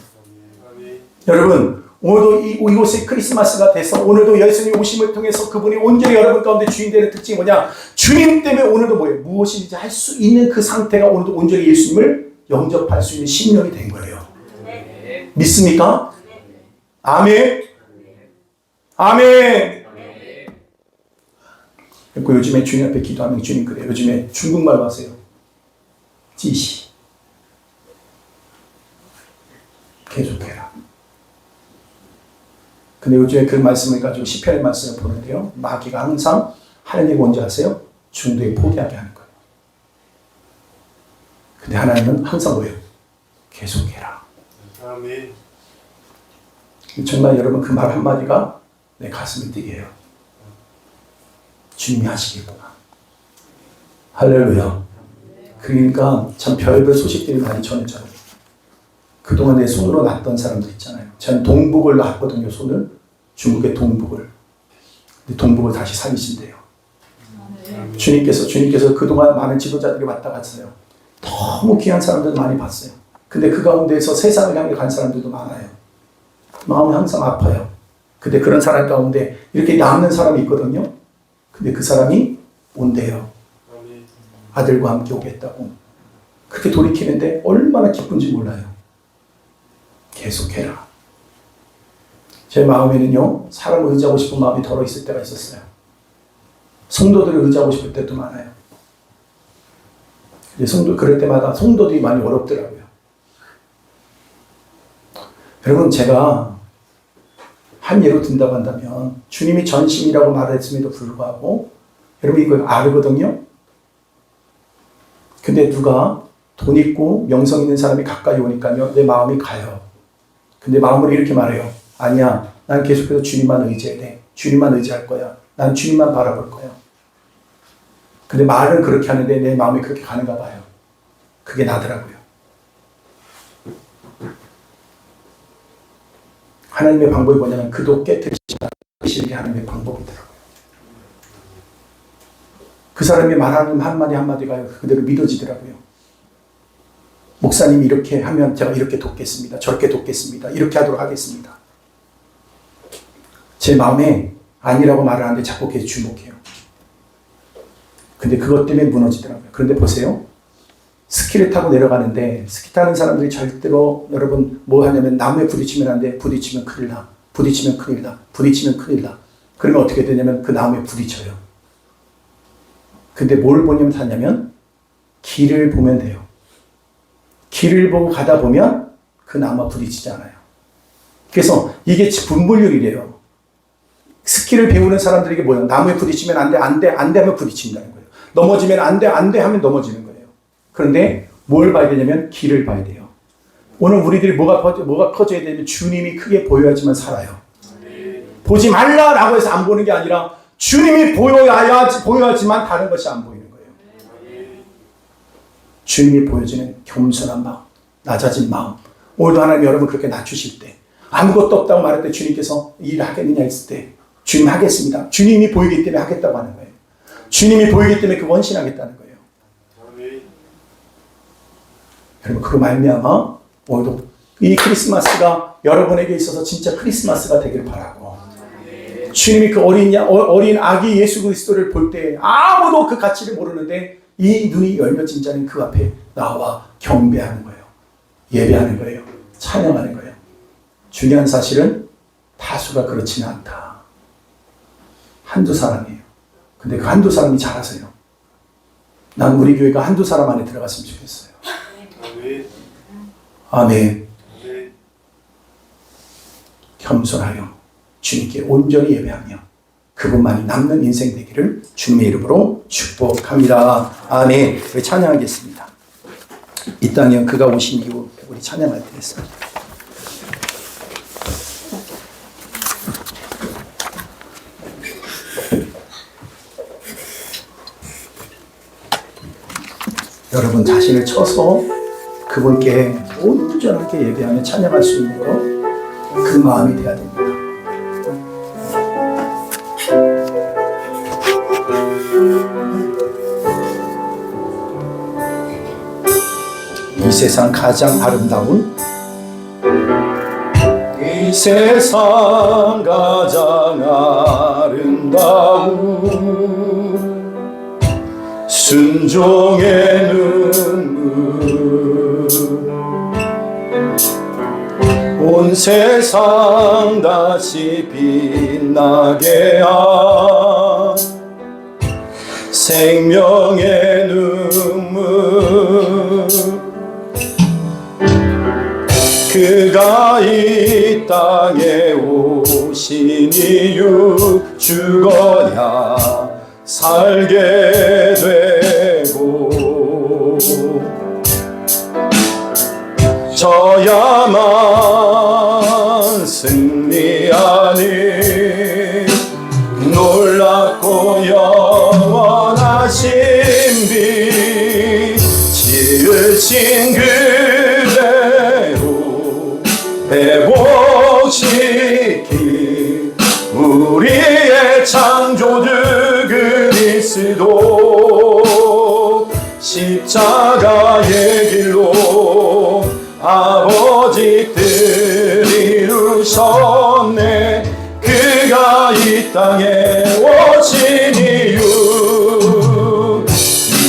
여러분 오늘도 이곳이 크리스마스가 돼서 오늘도 예수님 오심을 통해서 그분이 온전히 여러분 가운데 주인 되는 특징이 뭐냐? 주님 때문에 오늘도 뭐예요? 무엇인지 할 수 있는 그 상태가 오늘도 온전히 예수님을 영접할 수 있는 신령이 된 거예요. 믿습니까? 아멘. 아멘. 그리고 요즘에 주님 앞에 기도하면 주님 그래요. 요즘에 중국말로 하세요. 지시. 계속해라. 근데 요즘에 그 말씀을 가지고 시편의 말씀을 보는데요. 마귀가 항상 하나님이 뭔지 아세요? 중도에 포기하게 하는 거예요. 근데 하나님은 항상 뭐예요? 계속해라. 아멘. 정말 여러분 그 말 한마디가 내 가슴을 뛰게 해요. 주님이 하시겠구나. 할렐루야. 그러니까 참 별별 소식들이 많이 전해져요. 그동안 내 손으로 낳았던 사람들 있잖아요. 전 동북을 낳았거든요. 손을. 중국의 동북을. 근데 동북을 다시 살리신대요. 주님께서 그동안 많은 지도자들이 왔다 갔어요. 너무 귀한 사람들 많이 봤어요. 근데 그 가운데에서 세상을 향해 간 사람들도 많아요. 마음이 항상 아파요. 근데 그런 사람 가운데 이렇게 남는 사람이 있거든요. 근데 그 사람이 온대요. 아들과 함께 오겠다고. 그렇게 돌이키는데 얼마나 기쁜지 몰라요. 계속해라. 제 마음에는요, 사람을 의지하고 싶은 마음이 덜어 있을 때가 있었어요. 성도들을 의지하고 싶을 때도 많아요. 근데 그럴 때마다 성도들이 많이 어렵더라고요. 여러분, 제가 한 예로 든다고 한다면, 주님이 전심이라고 말했음에도 불구하고, 여러분 이거 아르거든요? 근데 누가 돈 있고 명성 있는 사람이 가까이 오니까요, 내 마음이 가요. 근데 마음으로 이렇게 말해요. 아니야, 난 계속해서 주님만 의지해야 돼. 주님만 의지할 거야. 난 주님만 바라볼 거야. 근데 말은 그렇게 하는데 내 마음이 그렇게 가는가 봐요. 그게 나더라고요. 하나님의 방법이 뭐냐면 그도 깨뜨리시게 하는 방법이더라고요. 그 사람이 말하는 한마디 한마디가 그대로 믿어지더라고요. 목사님이 이렇게 하면 제가 이렇게 돕겠습니다. 저렇게 돕겠습니다. 이렇게 하도록 하겠습니다. 제 마음에 아니라고 말을 하는데 자꾸 계속 주목해요. 근데 그것 때문에 무너지더라고요. 그런데 보세요. 스키를 타고 내려가는데 스키 타는 사람들이 절대로 여러분 뭐 하냐면 나무에 부딪히면 안 돼. 부딪히면 큰일 나. 부딪히면 큰일 나. 부딪히면 큰일 나. 그러면 어떻게 되냐면 그 나무에 부딪혀요. 근데 뭘 보냐면 하냐면 길을 보면 돼요. 길을 보고 가다 보면 그 나무와 부딪히지 않아요. 그래서 이게 분분율이래요. 스키를 배우는 사람들에게 뭐예요? 나무에 부딪히면 안 돼, 안 돼, 안 돼 하면 부딪힌다는 거예요. 넘어지면 안 돼, 안 돼 하면 넘어지는 거예요. 그런데 뭘 봐야 되냐면 길을 봐야 돼요. 오늘 우리들이 뭐가 커져야 되냐면 주님이 크게 보여야지만 살아요. 보지 말라라고 해서 안 보는 게 아니라 주님이 보여야지만 다른 것이 안 보이는 거예요. 주님이 보여지는 겸손한 마음, 낮아진 마음. 오늘도 하나님 여러분 그렇게 낮추실 때 아무것도 없다고 말할 때 주님께서 일을 하겠느냐 했을 때 주님 하겠습니다. 주님이 보이기 때문에 하겠다고 하는 거예요. 주님이 보이기 때문에 그 원신하겠다는 거예요. 여러분 그로 말미암아 오늘도 이 크리스마스가 여러분에게 있어서 진짜 크리스마스가 되길 바라고 주님이 그 어린 아기 예수 그리스도를 볼 때 아무도 그 가치를 모르는데 이 눈이 열려진 자는 그 앞에 나와 경배하는 거예요. 예배하는 거예요. 찬양하는 거예요. 중요한 사실은 다수가 그렇지는 않다. 한두 사람이에요. 근데 그 한두 사람이 잘하세요. 난 우리 교회가 한두 사람 안에 들어갔으면 좋겠어요. 아멘. 겸손하여 주님께 온전히 예배하며 그분만이 남는 인생 되기를 주님의 이름으로 축복합니다. 아멘. 우리 찬양하겠습니다. 이 땅에 그가 오신 이후 우리 찬양할 때였습니다. 여러분 자신을 쳐서 그분께 온전하게 예배하며 찬양할 수 있는 것 그 마음이 돼야 됩니다. 이 세상 가장 아름다운 이 세상 가장 아름다운 순종의 눈물 온 세상 다시 빛나게 한 생명의 눈물, 그가 이 땅에 오신 이유 죽어야 살게 되고 져야만 승리하니 놀랍고 영원하신 빛 지으신 그대로 회복시킨 우리의 창조주 그리스도 십자가의 길로 아버지 뜻 이루셨네. 그가 이 땅에 오신 이유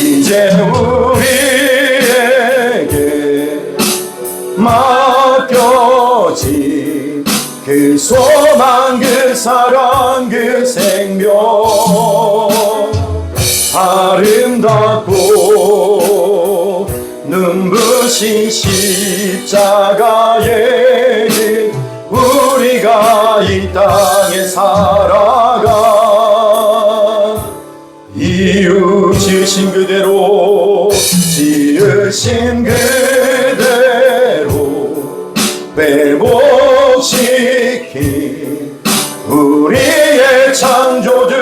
이제 우리에게 맡겨진 그 소망, 그 사랑, 그 생명 아름답고 눈부신 십자가의 길 우리가 이 땅에 살아가 이유 지으신 그대로 지으신 그대로 회복시킨 우리의 창조주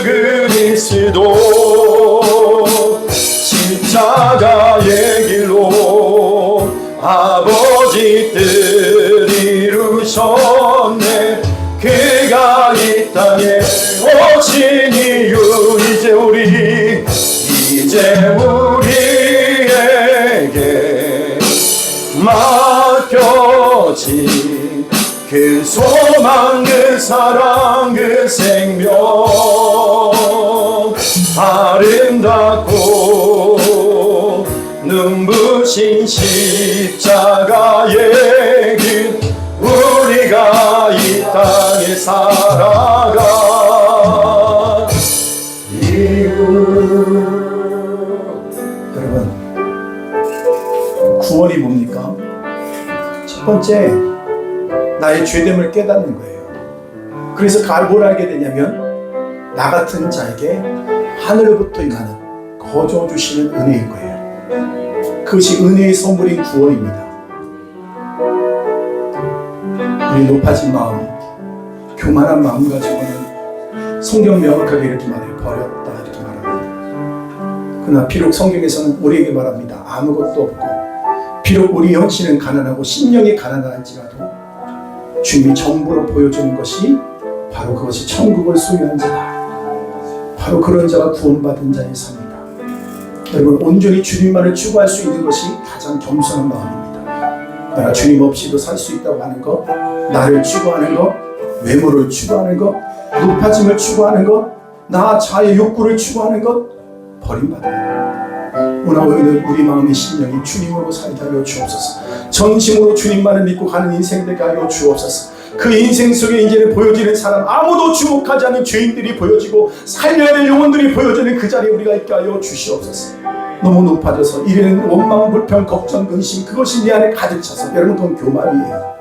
그리스도 십자가의 길로 아버지 뜻 이루셨네. 그가 이 땅에 오신 이유 이제 우리에게 맡겨진 그 소망, 그 사랑, 그 생명 아름답고 눈부신 십자가의 길 우리가 이 땅에 살아가 여러분, 구원이 뭡니까? 첫 번째, 나의 죄됨을 깨닫는 거예요. 그래서 뭘 알게 되냐면 나 같은 자에게 하늘로부터 임하는 거저 주시는 은혜인 거예요. 그것이 은혜의 선물인 구원입니다. 우리 높아진 마음, 교만한 마음 가지고는 성경 명확하게 이렇게 말해요. 버렸다 이렇게 말합니다. 그러나 비록 성경에서는 우리에게 말합니다. 아무것도 없고 비록 우리 현실은 가난하고 심령이 가난할지라도 주님이 전부로 보여주는 것이 바로 그것이 천국을 소유한 자다. 바로 그런 자가 구원받은 자의 삶이다. 여러분, 온전히 주님만을 추구할 수 있는 것이 가장 겸손한 마음입니다. 내가 주님 없이도 살 수 있다고 하는 것, 나를 추구하는 것, 외모를 추구하는 것, 높아짐을 추구하는 것, 나 자의 욕구를 추구하는 것, 버림받아요. 오늘 우리 마음의 심령이 주님으로 살게 하여 주옵소서. 전심으로 주님만을 믿고 가는 인생 되게 하여 주옵소서. 그 인생 속에 이제는 보여지는 사람, 아무도 주목하지 않는 죄인들이 보여지고 살려야 될 영혼들이 보여지는 그 자리에 우리가 있게 하여 주시옵소서. 너무 높아져서 이래는 원망, 불평, 걱정, 근심, 그것이 내 안에 가득 차서 여러분, 그건 교만이에요.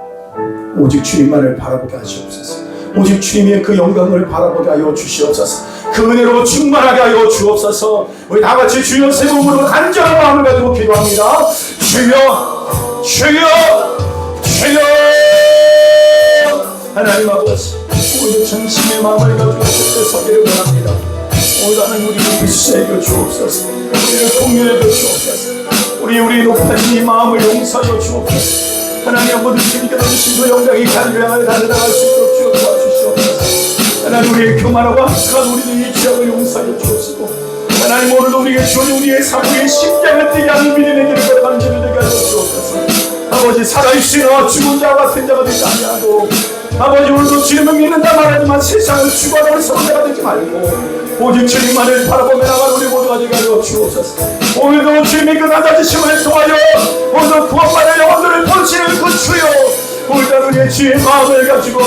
오직 주님만을 바라보게 하시옵소서. 오직 주님의 그 영광을 바라보게 하여 주시옵소서. 그 은혜로 충만하게 하여 주옵소서. 우리 다같이 주여 세 몸으로 간절한 마음을 가지고 기도합니다. 주여, 주여, 주여. 하나님 아버지, 오늘 전심의 마음을 가지고 그때 서기를 원합니다. 오늘 하나님 우리를 일시해 주옵소서. 우리를 공유해 주옵소서. 우리 높아진 이 마음을 용서하여 주옵소서. 하나님 아버지, 주님께서 주신 그 영광이 간절함을 달려나갈 수 있도록 주여 도와주시옵소서. 하나님, 우리의 교만하고 악한 우리들의 죄악을 용서하여 주옵시고, 하나님 오늘도 우리에게 주어진 우리의 삶의 심장을 뛰게 하는 믿음의 길을 걸어가는 자를 되게 하여 주옵소서. 아버지, 살아있으나 죽은 자와 같은 자가 되지 아니하고, 아버지 오늘도 주님을 믿는다 말하지만 세상을 추구하는 성자가 되지 말고 오직 주님만을 바라보며 나가는 우리 모두가 되게 하여 주옵소서. 오늘도 주님의 그 낮아지심을 통하여 오늘도 구원받을 영혼들을 돌치는 그 주여, 오늘날 우리의 주의 마음을 가지고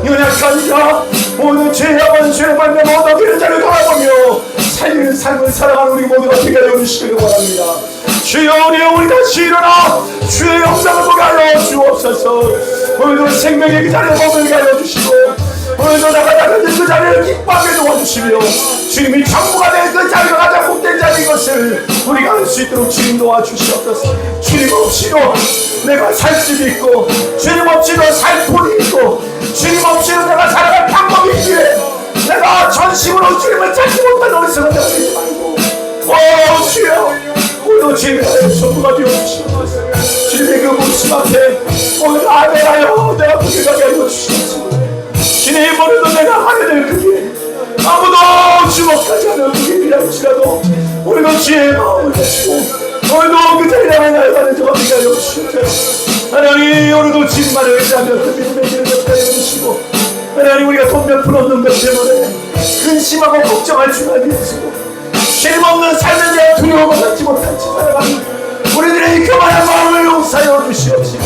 연약한 자, 오늘 죄의 원수의 반대 모든 그런 자를 돌아보며 살리는 삶을 살아가는 우리 모두가 되게 하여 주시기를 원합니다. 주여, 우리 다시 일어나 주의 영광을 보게 하여 주옵소서. 오늘도 생명의 그 자리에 머물게 하여 주시고, 오늘도 나가는 그 자리를 기뻐하게 도와주시며, 주님이 전부가 된 그 자리가 가장 복된 자리인 것을 우리가 알 수 있도록 주님 도와주시옵소서. 주님 없이도 내가 살 집이 있고, 주님 없이도 살 돈이 있고, 주님 없이도 내가 살아갈 방법이 있기에 내가 전심으로 주님을 찾지 못한 어리석은 자가 되지 말고, 주여, 오늘도 주님의 전부가 되어주시옵소서. 주님의 그 모습 앞에 오늘 아멘하여 내가 보게 가게 하여 주시옵소서. 주님, 오늘도 내가 하게 될 그게 아무도 주목하지 않은 그게 일할지라도 오늘도 주의 마음을 가지고 오늘도 그 자리에 나가는 저가 되게 하여 주시옵소서. 하나님, 오늘도 주님만을 의지하며 그 믿음의 길을 걷게 하여 주시고, 하나님, 우리가 돈 몇 푼 없는 것 때문에 근심하고 걱정할 줄 알겠고 주님 없는 삶에 대한 두려움을 갖지 못한 채 살아가는 우리들의 교만한 마음을 용서하여 주시옵시고,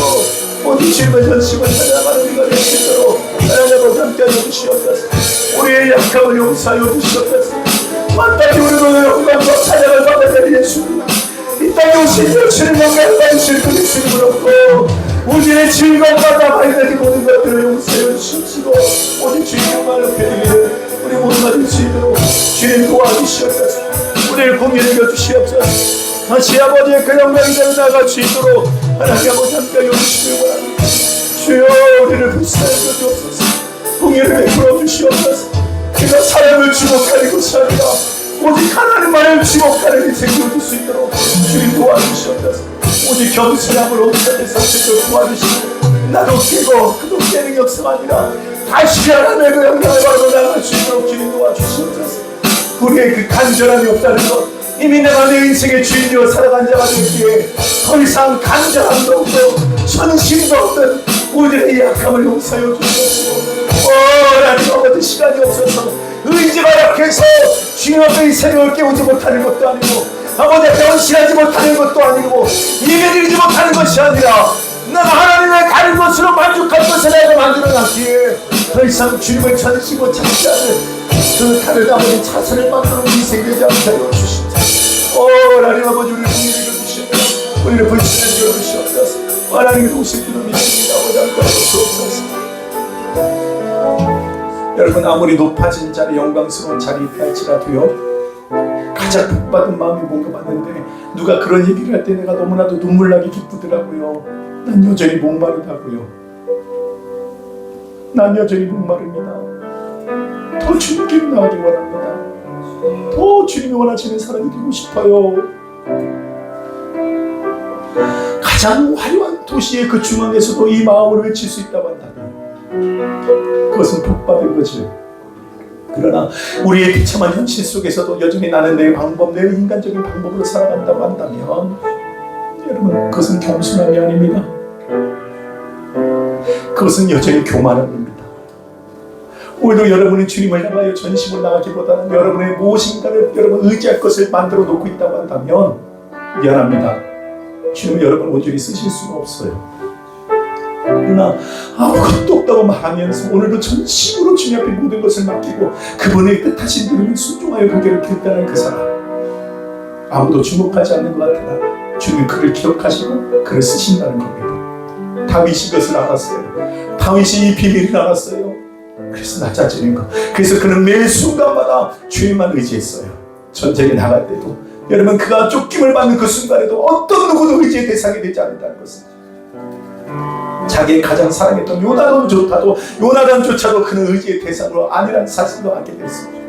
오늘 주님의 전심을 찾아가는 우리가 될 수 있도록 하나님 함께 하여 주시옵소서. 우리의 약함을 용서하여 주시옵소서. 마땅히 우리로 영광과 찬양을 받아야 될 예수님, 이 땅에 오신 주님 영광을 받으실 그 예수님을 얻고 우리의 즐거움과 나아가야 될 모든 것들을 용서하여 주시옵시고, 오늘 주님 영광을 드리기를 우리 모두가 될 수 있도록 주님 도와주시옵소서. 우리를 공의를 여주시옵소서. 다시 아버지의 그 영광이 되어 나아갈 수 있도록 하나님 아버지 함께 해주시길 원합니다. 주여, 우리를 불쌍히 여주옵소서. 공의를 베풀어 주시옵소서. 우리가 사람을 주목하는 것이 아니라 오직 하나님만을 주목하는 인생이 될 수 있도록 주님 도와주시옵소서. 오직 겸손함을 옥상에 서시도록 도와주시고, 나도 깨고 그도 깨는 역사가 아니라 다시 하나님의 그 영광을 받고 나아갈 수 있도록 주님 도와주시옵소서. 우리의 그 간절함이 없다는 것, 이미 내가 내 인생의 주인이여 살아간 자가 되기에 더 이상 간절함도 없고 전심도 없는 우리의 약함을 용서하여 주시옵시고, 하나님 아버지, 시간이 없어서 의지가 약해서 주님 앞에 이 새벽을 깨우지 못하는 것도 아니고 아버지 앞에 헌신하지 못하는 것도 아니고 예배드리지 못하는 것이 아니라 내가 하나님의 다른 것으로 만족할 것을 내가 만들어놨기에 더 이상 주님을 찾으시고 찾지 않는 그 다른 아버지 자선을 만드는 우리 생기지 않게 하여 주시옵소서. 하나님 아버지, 우리를 공의를 주시옵소서. 우리를 불신을 주시옵소서. 하나님의 도우심으로 믿습니다. 아버지 함께 하옵소서. 여러분, 아무리 높아진 자리, 영광스러운 자리에 할지라도요, 가장 복받은 마음이 뭔가 봤는데 누가 그런 얘기를 할 때 내가 너무나도 눈물 나게 기쁘더라고요. 난 여전히 목마르다고요. 난 여전히 목마릅니다. 더 주님께 나가기 원합니다. 더 주님이 원하시는 사람이 되고 싶어요. 가장 화려한 도시의 그 중앙에서도 이 마음을 외칠 수 있다고 한다면 그것은 복받은 거죠. 그러나 우리의 비참한 현실 속에서도 여전히 나는 내 방법, 내 인간적인 방법으로 살아간다고 한다면 여러분, 그것은 겸손함이 아닙니다. 그것은 여전히 교만함입니다. 오늘도 여러분이 주님을 향하여 전심을 나가기보다는 여러분의 무엇인가를 여러분 의지할 것을 만들어 놓고 있다고 한다면 미안합니다. 주님은 여러분을 온전히 쓰실 수가 없어요. 그러나 아무것도 없다고 말하면서 오늘도 전심으로 주님 앞에 모든 것을 맡기고 그분의 뜻하신 대로 순종하여 가기를 결단한 그 사람, 아무도 주목하지 않는 것 같으나 주님은 그를 기억하시고 그를 쓰신다는 겁니다. 다윗이 그것을 알았어요. 다윗이 이 비밀을 알았어요. 그래서 낮아지는 것, 그래서 그는 매 순간마다 주님만 의지했어요. 전쟁에 나갈 때도 여러분, 그가 쫓김을 받는 그 순간에도 어떤 누구도 의지의 대상이 되지 않는다는 것을, 자기의 가장 사랑했던 요나단조차도 그는 의지의 대상으로 아니라는 사실도 알게 됐습니다.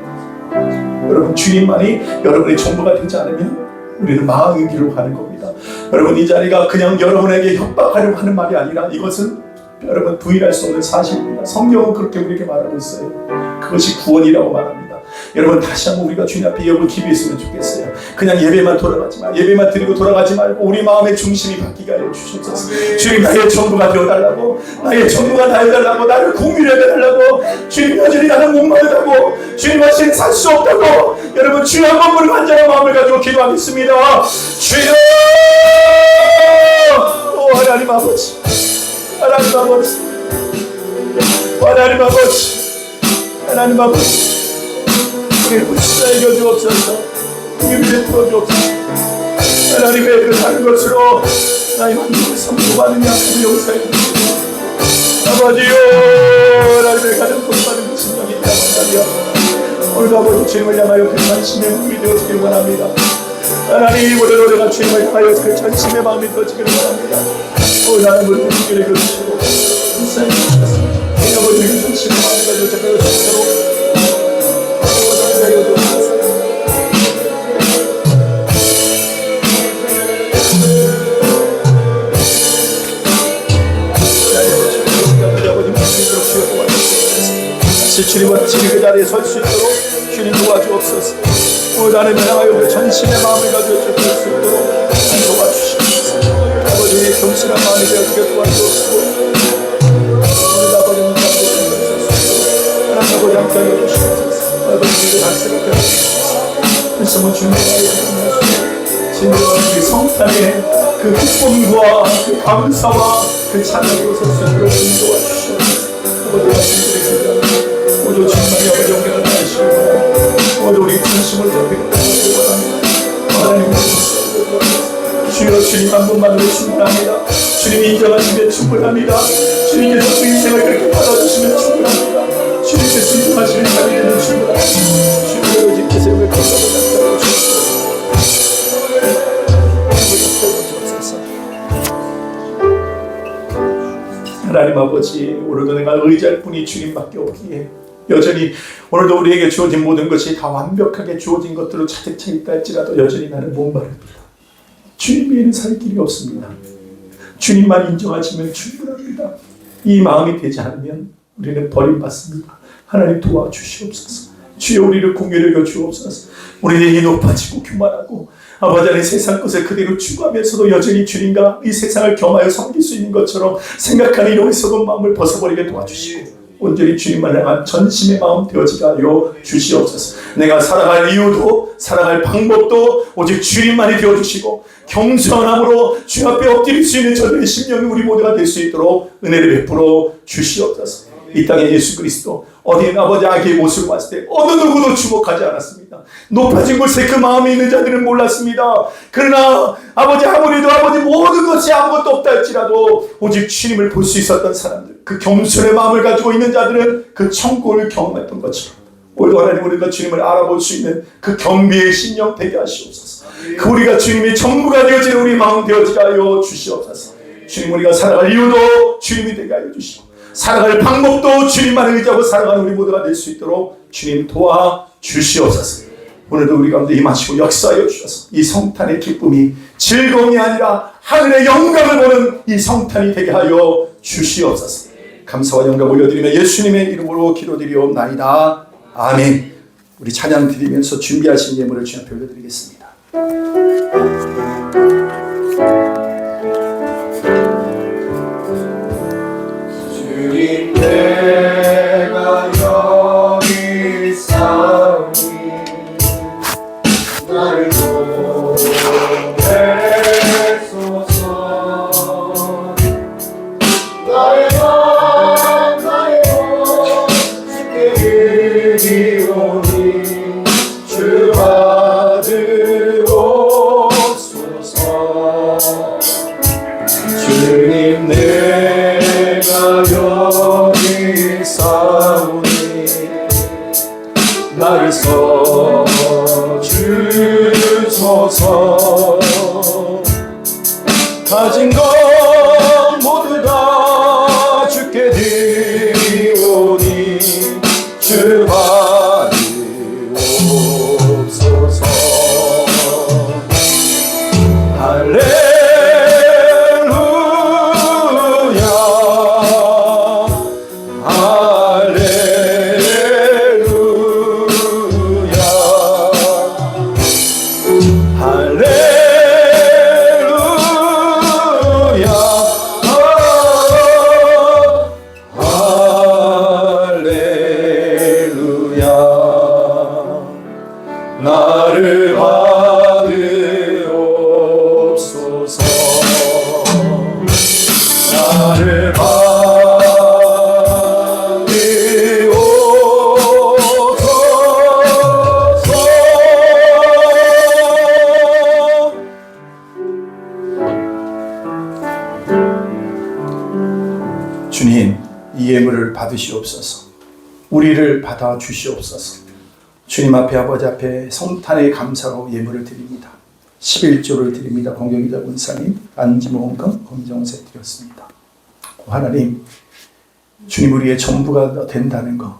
여러분, 주님만이 여러분의 전부가 되지 않으면 우리는 망하는 길로 가는 겁니다. 여러분, 이 자리가 그냥 여러분에게 협박하려고 하는 말이 아니라 이것은 여러분 부인할 수 없는 사실입니다. 성경은 그렇게 우리에게 말하고 있어요. 그것이 구원이라고 말합니다. 여러분, 다시 한번 우리가 주님 앞에 여러분 기도했으면 좋겠어요. 그냥 예배만 돌아가지 마, 예배만 드리고 돌아가지 말고 우리 마음의 중심이 바뀌게 하여 주시옵소서. 주님, 나의 전부가 되어달라고, 나의 전부가 되어달라고, 나를 공유해 달라고. 주님, 여전히 나는 목마르다고, 주님 하시는 살 수 없다고. 여러분, 주여 한 번만 간절한 마음을 가지고 기도하겠습니다. 주여, 하나님 아버지, 하나님 아버지, 하나님 아버지, 하나님 아버지, 우리를 붙잡아 주옵소서. 우리를 베풀어 주옵소서. 하나님의 그 다른 것으로 나의 만족을 선포받는 약속을 용서해 주옵소서. 아버지요, 하나님의 가장 고통받는 그 심령이 있다면 오늘도 아버지 주님을 향하여 그 전심의 마음이 되어지길 원합니다. 하나님, 오늘 우리가 주님을 향하여 그 전심의 마음이 되어지길 원합니다. 오늘 하나님을 주님께 그러시고 인사해 주옵소서. 아버지 그 전심의 마음이 되어지길 주옵소서. 주님은 지금 그 자리에 설 수 있도록 주님 도와주옵소서. 오늘 하나님을 향하여 그 전심의 마음을 가지고 줄 수 있도록 도와주시옵소서. 아버지의 경실한 마음이 되어지게 도와주옵소서. 오늘 아버지는 하나님 아버지 함께 하여 주시옵소서. 아버지의 말씀을 들어주시옵소서. 말씀은 주님의 말씀을 진정한 그 성탄의 그 기쁨과 그 감사와 그 찬양으로 설 수 있도록 도와주시옵소서. 아버지 말씀드리겠습니다. 오늘 주님만이 아버지 영광을 받으시고 오늘 우리 진심을 드리고 하나님 주여, 주님 한 분만으로 충분합니다. 주님이 인정하시면 충분합니다. 주님께서 그 인생을 그렇게 받아주시면 충분합니다. 주님께서 인정하시면 자기는 충분합니다. 주님의 오직께서 왜 감사하고 하나님 아버지, 오늘도 내가 의지할 분이 주님밖에 없기에 여전히 오늘도 우리에게 주어진 모든 것이 다 완벽하게 주어진 것들로 가득 차 있다 할지라도 여전히 나는 목마릅니다. 주님 외에는 살 길이 없습니다. 주님만 인정하시면 충분합니다. 이 마음이 되지 않으면 우리는 버림받습니다. 하나님 도와주시옵소서. 주여, 우리를 공유히 여겨 주옵소서. 우리에게 높아지고 교만하고 아버지 안에 세상 것을 그대로 추구하면서도 여전히 주님과 이 세상을 겸하여 섬길 수 있는 것처럼 생각하는 이런 썩은 마음을 벗어버리게 도와주시고 온전히 주님만 향한 전심의 마음 되어지게 하여 주시옵소서. 내가 살아갈 이유도 살아갈 방법도 오직 주님만이 되어주시고 겸손함으로 주 앞에 엎드릴 수 있는 저들의 심령이 우리 모두가 될 수 있도록 은혜를 베풀어 주시옵소서. 이 땅에 예수 그리스도 어디 아버지 악의 모습을 봤을 때 어느 누구도 주목하지 않았습니다. 높아진 곳에 그 마음이 있는 자들은 몰랐습니다. 그러나 아버지 아무리도 아버지 모든 것이 아무것도 없다 할지라도 오직 주님을 볼 수 있었던 사람들, 그 겸손의 마음을 가지고 있는 자들은 그 천국을 경험했던 것처럼 오늘도 하나님, 우리가 주님을 알아볼 수 있는 그 겸비의 심령 되게 하시옵소서. 그 우리가 주님이 전부가 되어진 우리 마음 되어지게 하여 주시옵소서. 주님, 우리가 살아갈 이유도 주님이 되게 하여 주시고 살아갈 방법도 주님만 의지하고 살아가는 우리 모두가 될 수 있도록 주님 도와주시옵소서. 오늘도 우리 가운데 임하시고 역사하여 주셔서 이 성탄의 기쁨이 즐거움이 아니라 하늘의 영광을 보는 이 성탄이 되게 하여 주시옵소서. 감사와 영광 올려드리며 예수님의 이름으로 기도드리옵나이다. 아멘. 우리 찬양 드리면서 준비하신 예물을 주님 앞에 올려드리겠습니다. 주님, 내가 여기 있사오니 나를 보내소서. 나의 맘 나의 몸 주께 드리오니 주 받으옵소서. 주님, 내가 여기 있사오니 나를 써주소서. 가진 것 모두 다 주께 드리오니 주 받으옵소서. 할렐루야. 나를 받으옵소서. 나를 받으옵소서. 받으시옵소서. 우리를 받아 주시옵소서. 주님 앞에 아버지 앞에 성탄의 감사로 예물을 드립니다. 11조를 드립니다. 공경기자 군사님 안지모원금 검정세 드렸습니다. 하나님, 주님 우리의 전부가 된다는 것,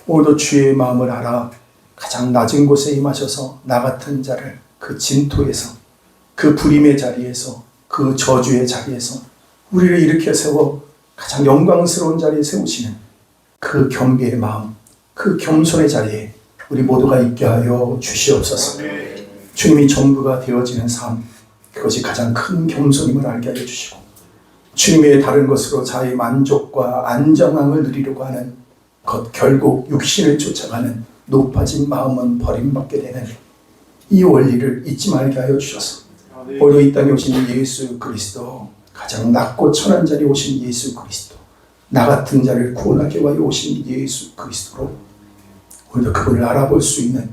오늘도 주의 마음을 알아 가장 낮은 곳에 임하셔서 나 같은 자를 그 진토에서, 그 불임의 자리에서, 그 저주의 자리에서 우리를 일으켜 세워 가장 영광스러운 자리에 세우시는 그 경배의 마음, 그 겸손의 자리에 우리 모두가 있게 하여 주시옵소서. 주님이 전부가 되어지는 삶, 그것이 가장 큰 겸손임을 알게 하여 주시고, 주님의 다른 것으로 자의 만족과 안정함을 누리려고 하는 것, 결국 육신을 쫓아가는 높아진 마음은 버림받게 되는 이 원리를 잊지 말게 하여 주셔서, 오늘 이 땅에 오신 예수 그리스도, 가장 낮고 천한 자리에 오신 예수 그리스도, 나 같은 자를 구원하기 위하여 오신 예수 그리스도로 오늘도 그분을 알아볼 수 있는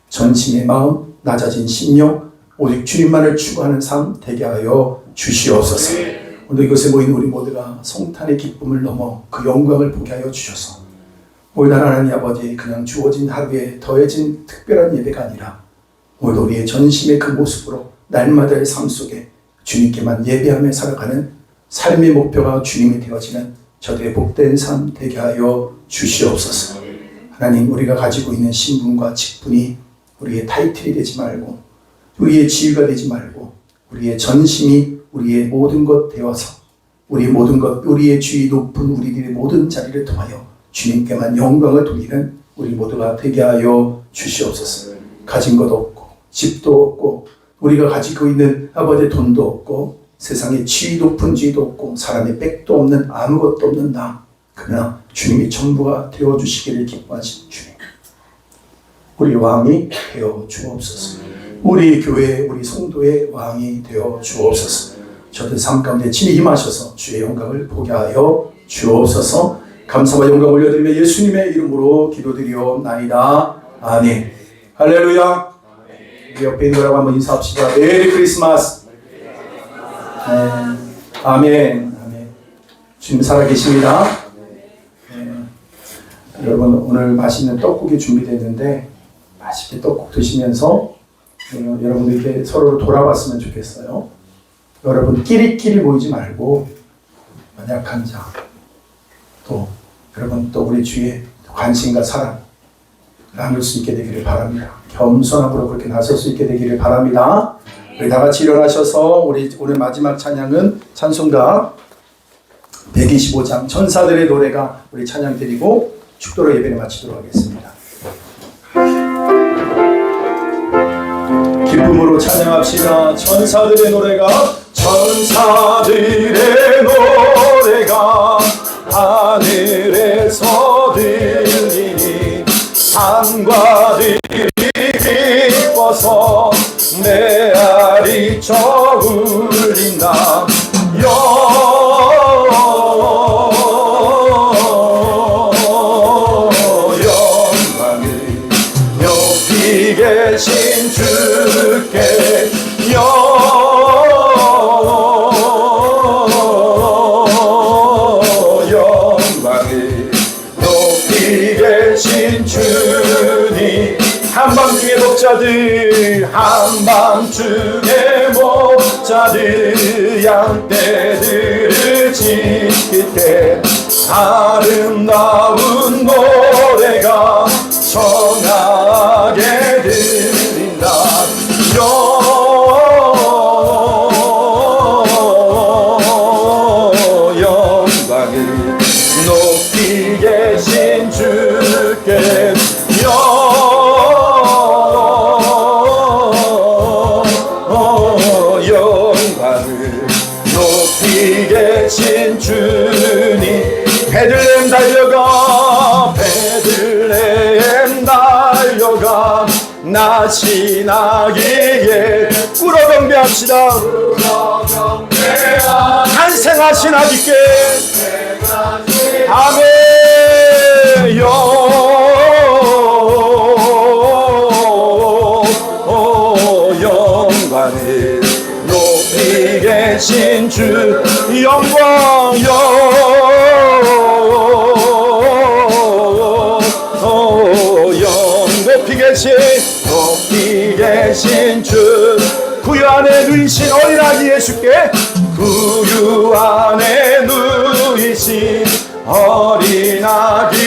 전심의 마음, 낮아진 심령, 오직 주님만을 추구하는 삶 되게 하여 주시옵소서. 오늘 이곳에 모인 우리 모두가 성탄의 기쁨을 넘어 그 영광을 보게 하여 주셔서, 오늘 하나님 아버지, 그냥 주어진 하루에 더해진 특별한 예배가 아니라 오늘 우리의 전심의 그 모습으로 날마다의 삶 속에 주님께만 예배하며 살아가는 삶의 목표가 주님이 되어지는 저들의 복된 삶 되게 하여 주시옵소서. 하나님, 우리가 가지고 있는 신분과 직분이 우리의 타이틀이 되지 말고, 우리의 지위가 되지 말고, 우리의 전심이 우리의 모든 것 되어서, 우리의 모든 것, 우리의 주위 높은 우리들의 모든 자리를 통하여 주님께만 영광을 돌리는 우리 모두가 되게 하여 주시옵소서. 가진 것 없고, 집도 없고, 우리가 가지고 있는 아버지의 돈도 없고, 세상에 지위 높은 지위도 없고, 사람의 빽도 없는 아무것도 없는 나, 그러나 주님이 전부가 되어주시기를 기뻐하신 주님, 우리 왕이 되어 주옵소서. 우리 교회, 우리 성도의 왕이 되어 주옵소서. 저들 삶 가운데 친히 임하셔서 주의 영광을 보게 하여 주옵소서. 감사와 영광 올려드리며 예수님의 이름으로 기도드리옵나이다. 아멘. 할렐루야. 우리 옆에 있는 거라고 한번 인사합시다. 메리 크리스마스. 아멘. 아멘. 주님 살아계십니다. 여러분, 오늘 맛있는 떡국이 준비됐는데 맛있게 떡국 드시면서 여러분들께 서로 돌아봤으면 좋겠어요. 여러분 끼리끼리 모이지 말고 연약한 자, 또 여러분 또 우리 주위에 관심과 사랑 나눌 수 있게 되기를 바랍니다. 겸손함으로 그렇게 나설 수 있게 되기를 바랍니다. 우리 다 같이 일어나셔서 우리 오늘 마지막 찬양은 찬송가 125장 천사들의 노래가 우리 찬양 드리고 축도로 예배를 마치도록 하겠습니다. 기쁨으로 찬양합시다. 천사들의 노래가, 천사들의 노래가 하늘에서 들리니 산과들이 기뻐서 메아리쳐 울린다. 계신 주께 영광을 높이 계신 주님, 한밤중의 목자들, 한밤중의 목자들 양떼들을 지킬 때 아름다운 노래가 청하게 들린다. 영광을 높이 계신 주께 영광을 높이 계신 주님, 베들레헴 달려가, 베들레헴 달려가, 나시나기에 울어 경배합시다. 탄생하신 아기께 아멘. 영광을 높이 계신 주 영광 누이신 어린아기 예수께 구유 안에 누이신 어린아기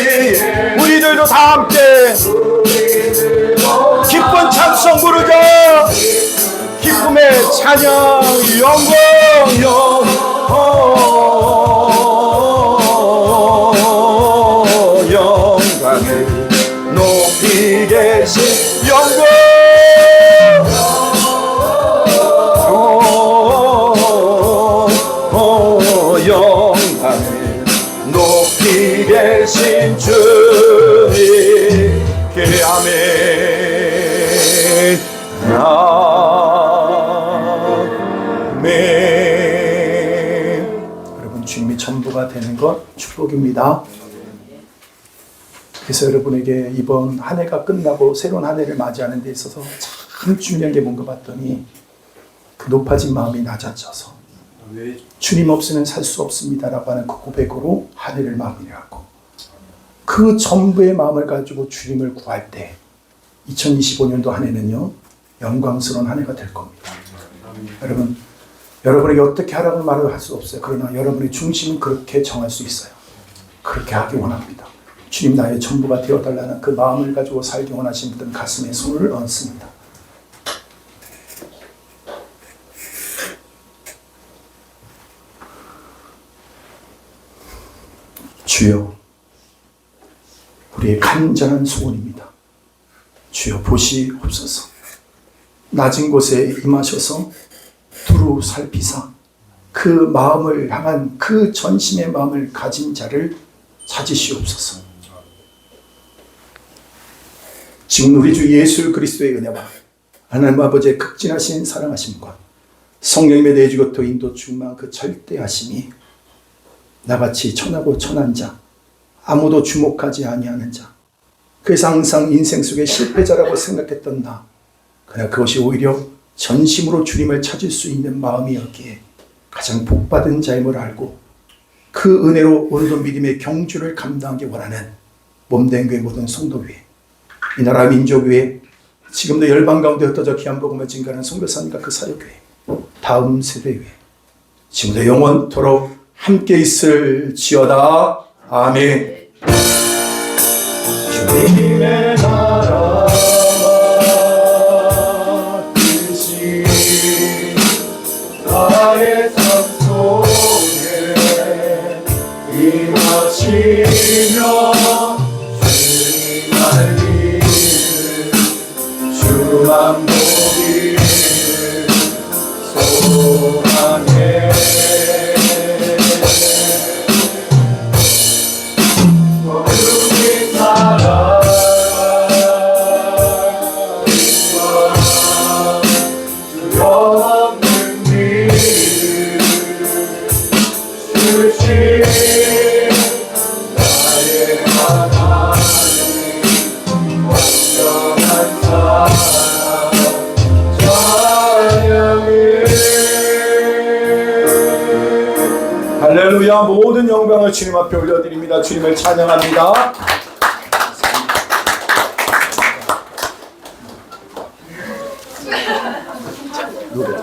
우리들도 다 함께 기쁜 찬송 부르자. 기쁨의 찬양 영광을 높이 계신 영광을 높이 계신 주님께 아멘. 여러분, 주님이 전부가 되는 것 축복입니다. 그래서 여러분에게 이번 한 해가 끝나고 새로운 한 해를 맞이하는 데 있어서 참 중요한 게 뭔가 봤더니 그 높아진 마음이 낮아져서 주님 없이는 살 수 없습니다라고 하는 그 고백으로 한 해를 마무리하고 그 전부의 마음을 가지고 주님을 구할 때 2025년도 한 해는요 영광스러운 한 해가 될 겁니다. 여러분, 여러분에게 어떻게 하라고 말을 할 수 없어요. 그러나 여러분의 중심은 그렇게 정할 수 있어요. 그렇게 하기 원합니다. 주님 나의 전부가 되어달라는 그 마음을 가지고 살기 원하시는 분들은 가슴에 손을 얹습니다. 주여, 우리의 간절한 소원입니다. 주여 보시옵소서. 낮은 곳에 임하셔서 두루 살피사 그 마음을 향한 그 전심의 마음을 가진 자를 찾으시옵소서. 지금 우리 주 예수 그리스도의 은혜와 하나님 아버지의 극진하신 사랑하심과 성령님의 내주고토 인도 충만 그 절대하심이 나같이 천하고 천한 자, 아무도 주목하지 아니하는 자, 그래서 항상 인생 속에 실패자라고 생각했던 나, 그러나 그것이 오히려 전심으로 주님을 찾을 수 있는 마음이었기에 가장 복받은 자임을 알고 그 은혜로 오늘도 믿음의 경주를 감당하기 원하는 몸된 교회 모든 성도 위에, 이 나라 민족 위에, 지금도 열방 가운데 흩어져 귀한 복음을 증거하는 선교사님과 그 사역교회, 다음 세대 위에 지금도 영원토록 함께 있을지어다. 아멘. 주님의 나라 뜻이 나의 삶 속에 임하시며 주님 알기를 주만 보기를 소망해. 할렐루야. 모든 영광을 주님 앞에 올려드립니다. 주님을 찬양합니다. 노래.